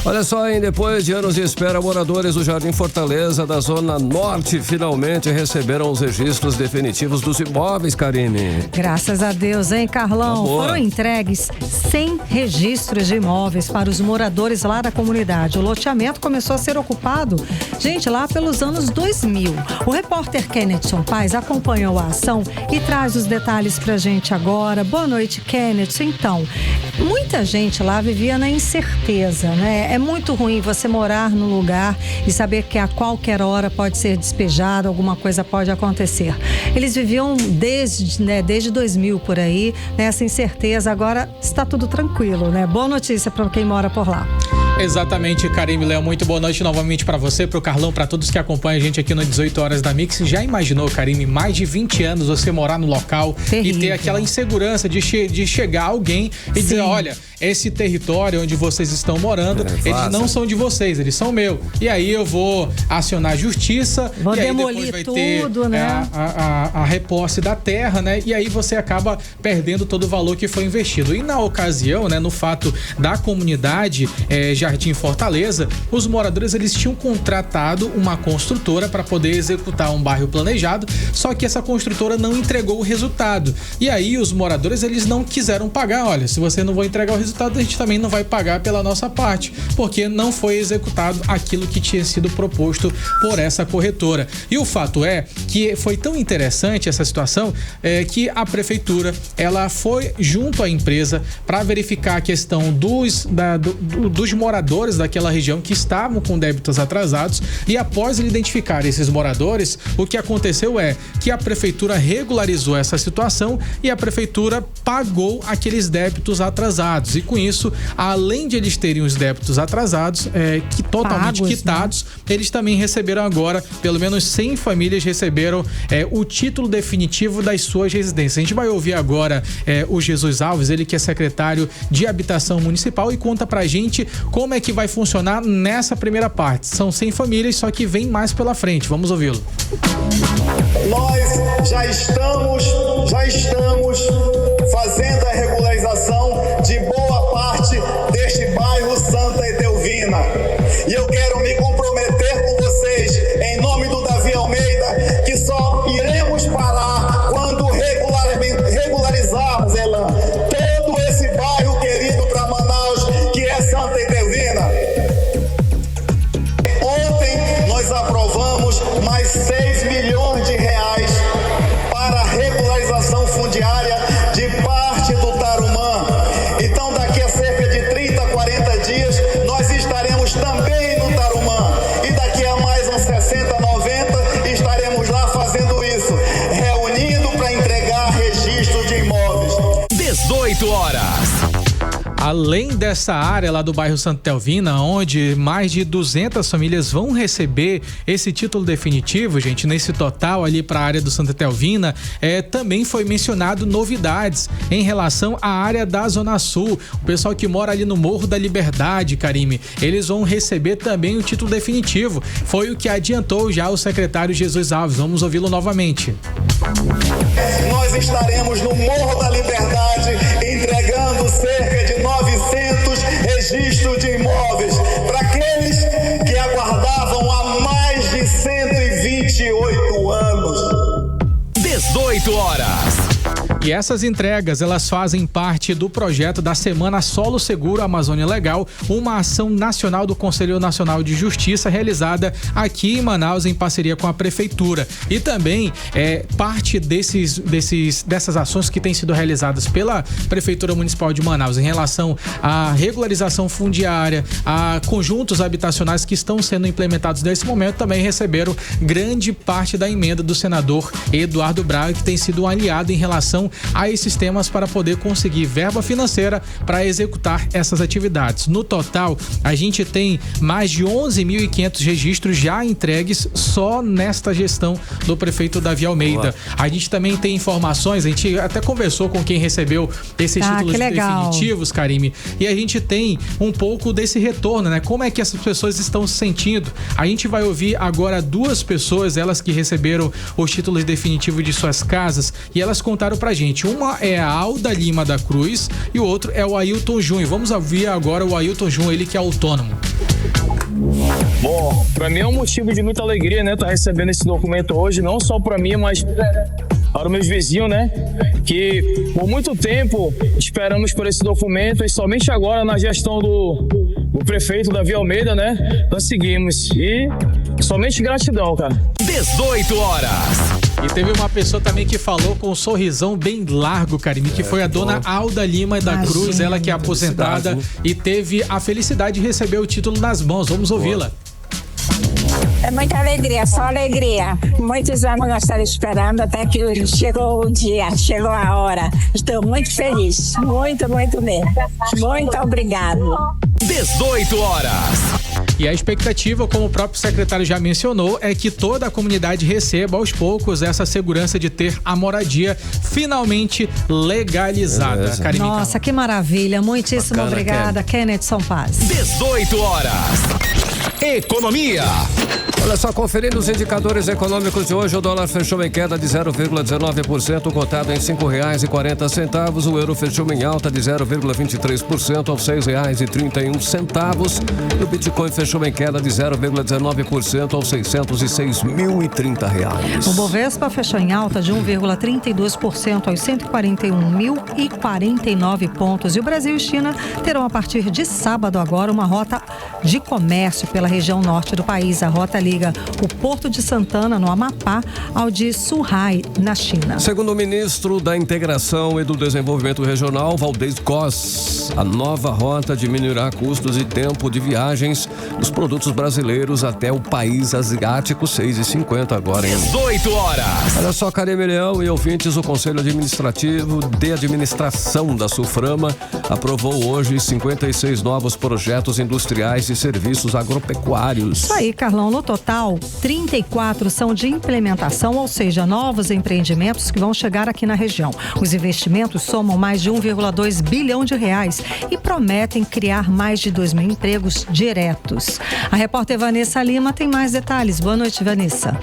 Olha só, hein? Depois de anos de espera, moradores do Jardim Fortaleza, da Zona Norte, finalmente receberam os registros definitivos dos imóveis, Karine. Graças a Deus, hein, Carlão? Foram entregues 100 registros de imóveis para os moradores lá da comunidade. O loteamento começou a ser ocupado, gente, lá pelos anos 2000. O repórter Kenneth Paz acompanhou a ação e traz os detalhes pra gente agora. Boa noite, Kenneth. Então, muita gente lá vivia na incerteza, né? É muito ruim você morar num lugar e saber que a qualquer hora pode ser despejado, alguma coisa pode acontecer. Eles viviam desde 2000 por aí, nessa incerteza. Agora está tudo tranquilo, né? Boa notícia para quem mora por lá. Exatamente, Karime, Léo, muito boa noite novamente para você, pro Carlão, para todos que acompanham a gente aqui no 18 horas da Mix. Já imaginou, Karime, mais de 20 anos você morar no local e ter aquela insegurança de chegar alguém e dizer, olha, esse território onde vocês estão morando, eles não são de vocês, eles são meu. E aí eu vou acionar a justiça, vou e aí demolir depois vai ter tudo, né? a reposse da terra, né? E aí você acaba perdendo todo o valor que foi investido. E na ocasião, né, no fato da comunidade Jardim Fortaleza, os moradores eles tinham contratado uma construtora para poder executar um bairro planejado, só que essa construtora não entregou o resultado. E aí os moradores eles não quiseram pagar. Olha, se você não vai entregar o resultado, a gente também não vai pagar pela nossa parte, porque não foi executado aquilo que tinha sido proposto por essa corretora. E o fato é que foi tão interessante essa situação que a prefeitura ela foi junto à empresa para verificar a questão dos moradores daquela região que estavam com débitos atrasados, e após ele identificar esses moradores, o que aconteceu é que a prefeitura regularizou essa situação e a prefeitura pagou aqueles débitos atrasados, e com isso, além de eles terem os débitos atrasados totalmente quitados, né? Eles também receberam agora, pelo menos 100 famílias receberam o título definitivo das suas residências. A gente vai ouvir agora o Jesus Alves, ele que é secretário de Habitação Municipal, e conta pra gente como é que vai funcionar nessa primeira parte. São 100 famílias, só que vem mais pela frente. Vamos ouvi-lo. Nós já estamos fazendo a regularização de boa parte deste bairro Santa Etelvina. E eu quero me comprometer com vocês, em nome do Davi Almeida, que só iremos parar quando regularizarmos, Elan, todo esse bairro querido para Manaus, que é Santa Etelvina. Ontem nós aprovamos mais 6 milhões de reais para a regularização fundiária de parte do Tarumã. Então daqui a cerca de 30, 40 dias nós estaremos também no Tarumã, e daqui a mais uns 60, 90 estaremos lá fazendo isso, reunindo para entregar registro de imóveis. 18 horas. Além dessa área lá do bairro Santa Etelvina, onde mais de 200 famílias vão receber esse título definitivo, gente, nesse total ali para a área do Santa Etelvina, também foi mencionado novidades em relação à área da Zona Sul. O pessoal que mora ali no Morro da Liberdade, Karime, eles vão receber também o título definitivo. Foi o que adiantou já o secretário Jesus Alves. Vamos ouvi-lo novamente. Nós estaremos no Morro da Liberdade entregando cerca de 900 registros de imóveis para aqueles que aguardavam há mais de 128 anos. 18 horas. E essas entregas, elas fazem parte do projeto da Semana Solo Seguro Amazônia Legal, uma ação nacional do Conselho Nacional de Justiça realizada aqui em Manaus em parceria com a Prefeitura. E também parte dessas ações que têm sido realizadas pela Prefeitura Municipal de Manaus em relação à regularização fundiária, a conjuntos habitacionais que estão sendo implementados nesse momento, também receberam grande parte da emenda do senador Eduardo Braga, que tem sido um aliado em relação a esses temas para poder conseguir verba financeira para executar essas atividades. No total, a gente tem mais de 11.500 registros já entregues só nesta gestão do prefeito Davi Almeida. A gente também tem informações, a gente até conversou com quem recebeu esses títulos definitivos, Karime, e a gente tem um pouco desse retorno, né? Como é que essas pessoas estão se sentindo? A gente vai ouvir agora 2 pessoas, elas que receberam os títulos definitivos de suas casas, e elas contaram pra gente. Uma é a Alda Lima da Cruz e o outro é o Ailton Júnior. Vamos ouvir agora o Ailton Júnior, ele que é autônomo. Bom, pra mim é um motivo de muita alegria, né? Tá recebendo esse documento hoje, não só pra mim, mas para os meus vizinhos, né? Que por muito tempo esperamos por esse documento e somente agora na gestão do prefeito Davi Almeida, né? Nós seguimos e somente gratidão, cara. 18 horas. E teve uma pessoa também que falou com um sorrisão bem largo, Karime, que foi a dona Alda Lima da Cruz, ela que é aposentada e teve a felicidade de receber o título nas mãos. Vamos ouvi-la. É muita alegria, só alegria. Muitos anos nós estamos esperando até que chegou o dia, chegou a hora. Estou muito feliz, muito, muito mesmo. Muito obrigado. 18 horas. E a expectativa, como o próprio secretário já mencionou, é que toda a comunidade receba aos poucos essa segurança de ter a moradia finalmente legalizada. Nossa, que maravilha. Muitíssimo obrigada, Kenneth São Paz. 18 horas. Economia. Olha só, conferindo os indicadores econômicos de hoje, o dólar fechou em queda de 0,19%, cotado em R$5,40. O euro fechou em alta de 0,23% aos R$6,31. E o Bitcoin fechou em queda de 0,19% aos R$606.030. O Bovespa fechou em alta de 1,32% aos 141.049 pontos. E o Brasil e China terão a partir de sábado agora uma rota de comércio pela região norte do país. A rota liga o Porto de Santana, no Amapá, ao de Suhai, na China. Segundo o ministro da Integração e do Desenvolvimento Regional, Valdez Goss, a nova rota diminuirá custos e tempo de viagens dos produtos brasileiros até o país asiático. 6h50 agora, hein? 18 horas. Olha só, Karime Leão e ouvintes, o Conselho Administrativo de Administração da Suframa aprovou hoje 56 novos projetos industriais e serviços agropecuários. Isso aí, Carlão. No total, 34 são de implementação, ou seja, novos empreendimentos que vão chegar aqui na região. Os investimentos somam mais de 1,2 bilhão de reais e prometem criar mais de 2.000 empregos diretos. A repórter Vanessa Lima tem mais detalhes. Boa noite, Vanessa.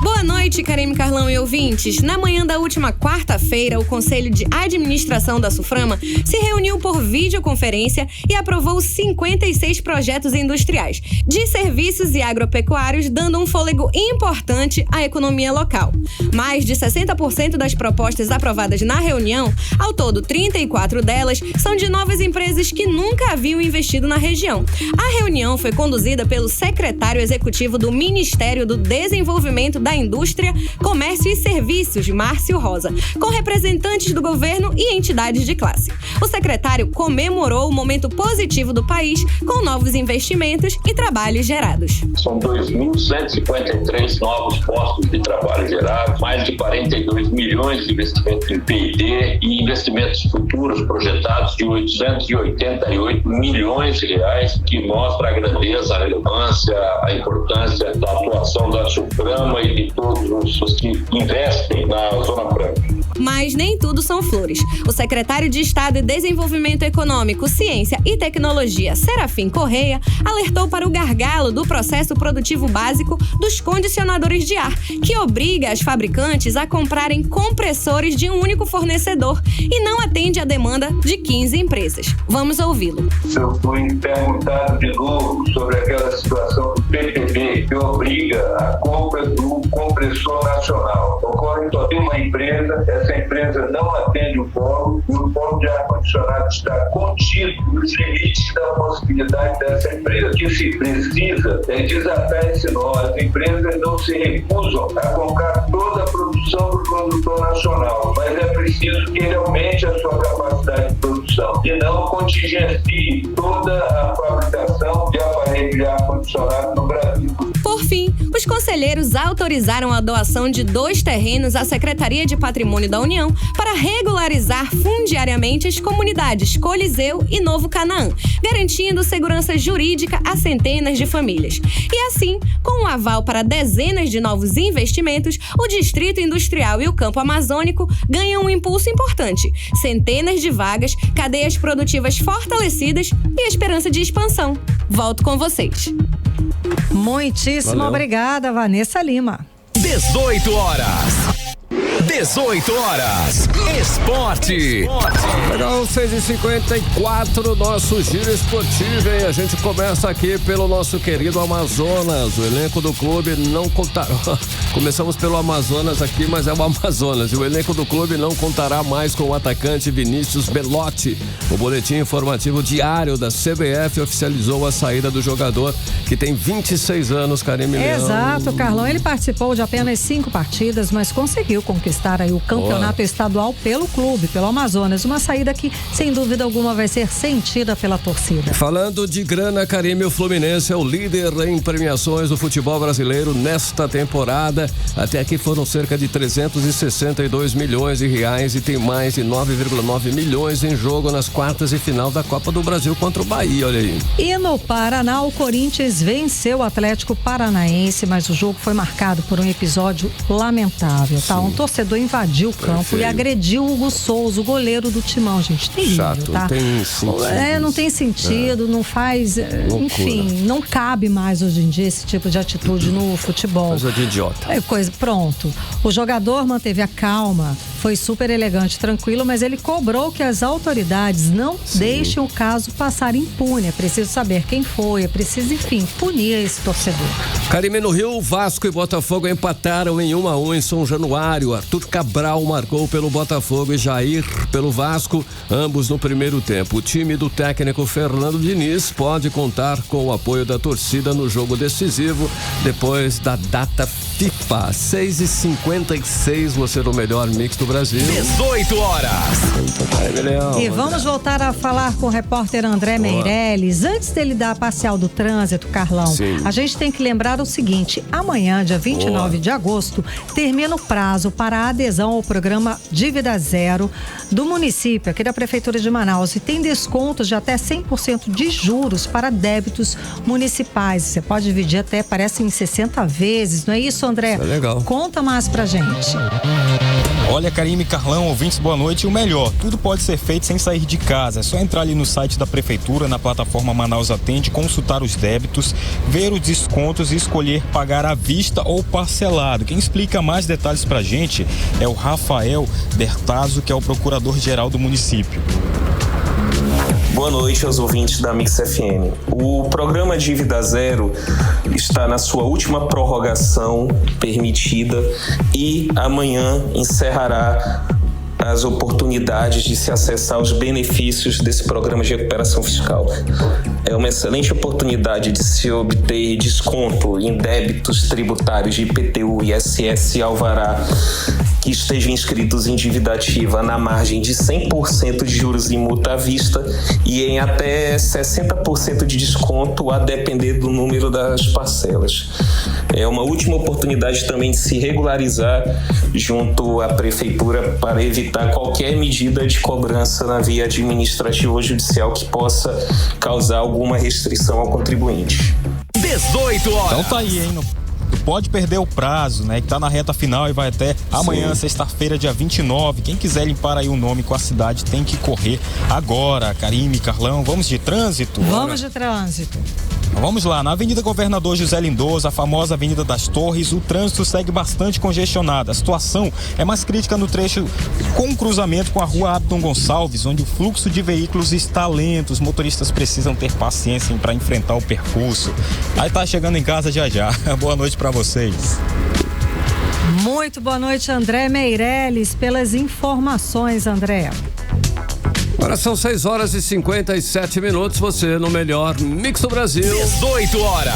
Boa noite, Karime, Carlão e ouvintes. Na manhã da última quarta-feira, o Conselho de Administração da Suframa se reuniu por videoconferência e aprovou 56 projetos industriais, de serviços e agropecuários, dando um fôlego importante à economia local. Mais de 60% das propostas aprovadas na reunião, ao todo 34 delas, são de novas empresas que nunca haviam investido na região. A reunião foi conduzida pelo secretário executivo do Ministério do Desenvolvimento da Indústria, Comércio e Serviços, Márcio Rosa, com representantes do governo e entidades de classe. O secretário comemorou o momento positivo do país com novos investimentos e trabalhos gerados. São 2.153 novos postos de trabalho gerados, mais de 42 milhões de investimentos em P&D e investimentos futuros projetados de 888 milhões de reais, que mostra a grandeza, a relevância, a importância da atuação da Suframa e de todos os que investem na Zona Franca. Mas nem tudo são flores. O secretário de Estado de Desenvolvimento Econômico, Ciência e Tecnologia, Serafim Correia, alertou para o gargalo do processo produtivo básico dos condicionadores de ar, que obriga as fabricantes a comprarem compressores de um único fornecedor e não atende à demanda de 15 empresas. Vamos ouvi-lo. Eu fui perguntado de novo sobre aquela situação do PPB, que obriga a compra do compressor nacional. Ocorre só tem uma empresa, essa empresa não atende o polo e o polo de ar-condicionado está contido nos limites da possibilidade dessa empresa. O que se precisa é desatar esse nó. As empresas não se recusam a comprar toda a produção do produtor nacional, mas é preciso que ele aumente a sua capacidade de produção e não contingencie toda a fabricação de aparelhos de ar-condicionado no Brasil. Por fim, os conselheiros autorizaram a doação de 2 terrenos à Secretaria de Patrimônio da União para regularizar fundiariamente as comunidades Coliseu e Novo Canaã, garantindo segurança jurídica a centenas de famílias. E assim, com um aval para dezenas de novos investimentos, o Distrito Industrial e o Campo Amazônico ganham um impulso importante, centenas de vagas, cadeias produtivas fortalecidas e esperança de expansão. Volto com vocês. Muitíssimo obrigada, Vanessa Lima. 18 horas. 18 horas. Esporte. Legal, 6h54, nosso giro esportivo, hein? A gente começa aqui pelo nosso querido Amazonas. O elenco do clube não contará. Começamos pelo Amazonas aqui, mas é o Amazonas. E o elenco do clube não contará mais com o atacante Vinícius Belotti. O boletim informativo diário da CBF oficializou a saída do jogador, que tem 26 anos, Karime Leão. Exato, Carlão. Ele participou de apenas 5 partidas, mas conseguiu conquistar conquistar aí o campeonato estadual pelo clube, pelo Amazonas. Uma saída que, sem dúvida alguma, vai ser sentida pela torcida. Falando de grana, Karime, o Fluminense é o líder em premiações do futebol brasileiro nesta temporada. Até aqui foram cerca de 362 milhões de reais e tem mais de 9,9 milhões em jogo nas quartas e final da Copa do Brasil contra o Bahia, olha aí. E no Paraná, o Corinthians venceu o Atlético Paranaense, mas o jogo foi marcado por um episódio lamentável, tá? Um torcedor invadiu o campo e agrediu o Hugo Souza, o goleiro do Timão, gente. Terrível, chato, tá? Tem sentido. Não tem sentido, não faz... Enfim, não cabe mais hoje em dia esse tipo de atitude no futebol. Coisa de idiota. Pronto. O jogador manteve a calma, foi super elegante, tranquilo, mas ele cobrou que as autoridades não deixem o caso passar impune. É preciso saber quem foi, é preciso, enfim, punir esse torcedor. Karime, no Rio, Vasco e Botafogo empataram em 1-1 em São Januário. Arthur Cabral marcou pelo Botafogo e Jair pelo Vasco, ambos no primeiro tempo. O time do técnico Fernando Diniz pode contar com o apoio da torcida no jogo decisivo depois da data FIFA. 6h56, você no melhor mix do Brasil. 18 horas. E vamos voltar a falar com o repórter André Meirelles. Antes dele dar a parcial do trânsito, Carlão, a gente tem que lembrar o seguinte: amanhã, dia 29 de agosto, termina o prazo para a adesão ao programa Dívida Zero do município, aqui da Prefeitura de Manaus, e tem descontos de até 100% de juros para débitos municipais. Você pode dividir até, parece, em 60 vezes, não é isso, André? É legal. Conta mais pra gente. Olha, Karime, Carlão, ouvintes, boa noite. O melhor, tudo pode ser feito sem sair de casa. É só entrar ali no site da Prefeitura, na plataforma Manaus Atende, consultar os débitos, ver os descontos e escolher pagar à vista ou parcelado. Quem explica mais detalhes pra gente é o Rafael Bertazzo, que é o procurador-geral do município. Boa noite aos ouvintes da Mix FM. O programa Dívida Zero está na sua última prorrogação permitida e amanhã encerrará as oportunidades de se acessar os benefícios desse programa de recuperação fiscal. É uma excelente oportunidade de se obter desconto em débitos tributários de IPTU, ISS e Alvará que estejam inscritos em dívida ativa na margem de 100% de juros em multa à vista e em até 60% de desconto a depender do número das parcelas. É uma última oportunidade também de se regularizar junto à Prefeitura para evitar qualquer medida de cobrança na via administrativa ou judicial que possa causar alguma restrição ao contribuinte. 18 horas. Então tá aí, hein? Pode perder o prazo, né? Que tá na reta final e vai até amanhã, sexta-feira, dia 29. Quem quiser limpar aí o nome com a cidade tem que correr agora. Karime, Carlão, vamos de trânsito? Vamos de trânsito. Vamos lá, na Avenida Governador José Lindoso, a famosa Avenida das Torres, o trânsito segue bastante congestionado. A situação é mais crítica no trecho com cruzamento com a Rua Abdon Gonçalves, onde o fluxo de veículos está lento. Os motoristas precisam ter paciência para enfrentar o percurso. Aí tá chegando em casa já já. Boa noite para vocês. Muito boa noite, André Meirelles, pelas informações, André. Agora são 6h57, você no melhor Mix do Brasil. 18 horas.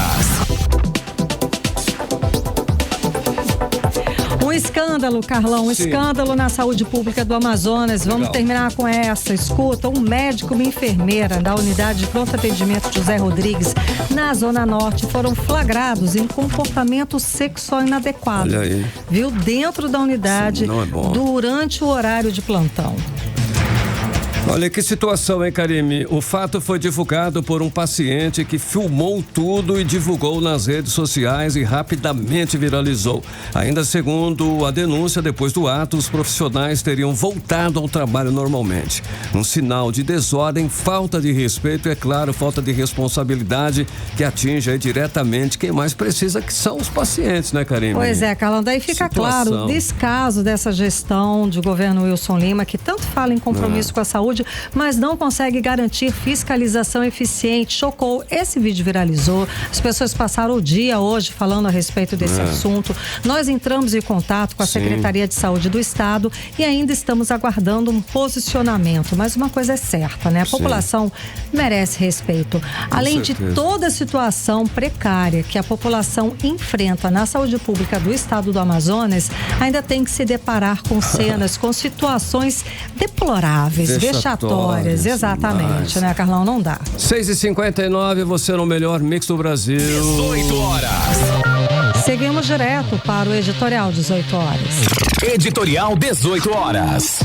Um escândalo, Carlão, escândalo na saúde pública do Amazonas. Vamos terminar com essa. Escuta, um médico e uma enfermeira da unidade de pronto atendimento José Rodrigues, na Zona Norte, foram flagrados em comportamento sexual inadequado. Olha aí. Viu? Dentro da unidade, não é bom. Durante o horário de plantão. Olha que situação, hein, Karime? O fato foi divulgado por um paciente que filmou tudo e divulgou nas redes sociais e rapidamente viralizou. Ainda segundo a denúncia, depois do ato, os profissionais teriam voltado ao trabalho normalmente. Um sinal de desordem, falta de respeito e, é claro, falta de responsabilidade que atinge aí diretamente quem mais precisa, que são os pacientes, né, Karime? Pois é, Carlão, daí fica claro o descaso dessa gestão do governo Wilson Lima, que tanto fala em compromisso com a saúde, saúde, mas não consegue garantir fiscalização eficiente. Chocou. Esse vídeo viralizou. As pessoas passaram o dia hoje falando a respeito desse assunto. Nós entramos em contato com a Secretaria de Saúde do Estado e ainda estamos aguardando um posicionamento. Mas uma coisa é certa, né? A população merece respeito. Além de toda a situação precária que a população enfrenta na saúde pública do Estado do Amazonas, ainda tem que se deparar com cenas, com situações deploráveis, vexatórias. Exatamente, né, Carlão? Não dá. 6h59, você no melhor mix do Brasil. 18 horas. Seguimos direto para o editorial 18 horas. Editorial 18 horas.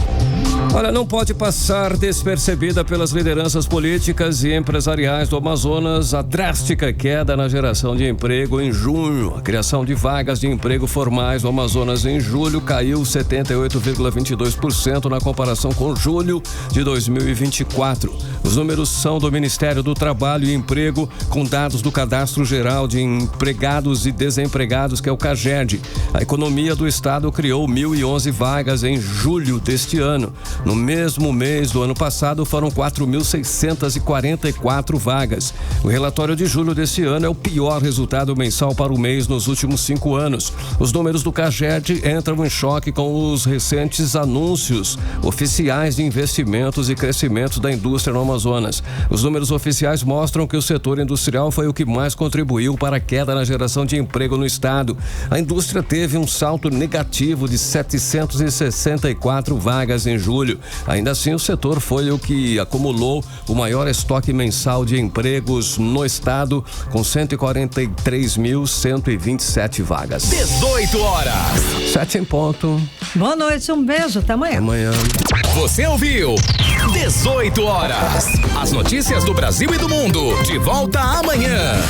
Olha, não pode passar despercebida pelas lideranças políticas e empresariais do Amazonas a drástica queda na geração de emprego em junho. A criação de vagas de emprego formais no Amazonas em julho caiu 78,22% na comparação com julho de 2024. Os números são do Ministério do Trabalho e Emprego, com dados do Cadastro Geral de Empregados e Desempregados, que é o CAGED. A economia do estado criou 1.011 vagas em julho deste ano. No mesmo mês do ano passado, foram 4.644 vagas. O relatório de julho desse ano é o pior resultado mensal para o mês nos últimos 5 anos. Os números do CAGED entram em choque com os recentes anúncios oficiais de investimentos e crescimento da indústria no Amazonas. Os números oficiais mostram que o setor industrial foi o que mais contribuiu para a queda na geração de emprego no estado. A indústria teve um salto negativo de 764 vagas em julho. Ainda assim, o setor foi o que acumulou o maior estoque mensal de empregos no estado, com 143.127 vagas. 18 horas. 7 em ponto. Boa noite, um beijo, até amanhã. Amanhã. Você ouviu 18 horas. As notícias do Brasil e do mundo. De volta amanhã.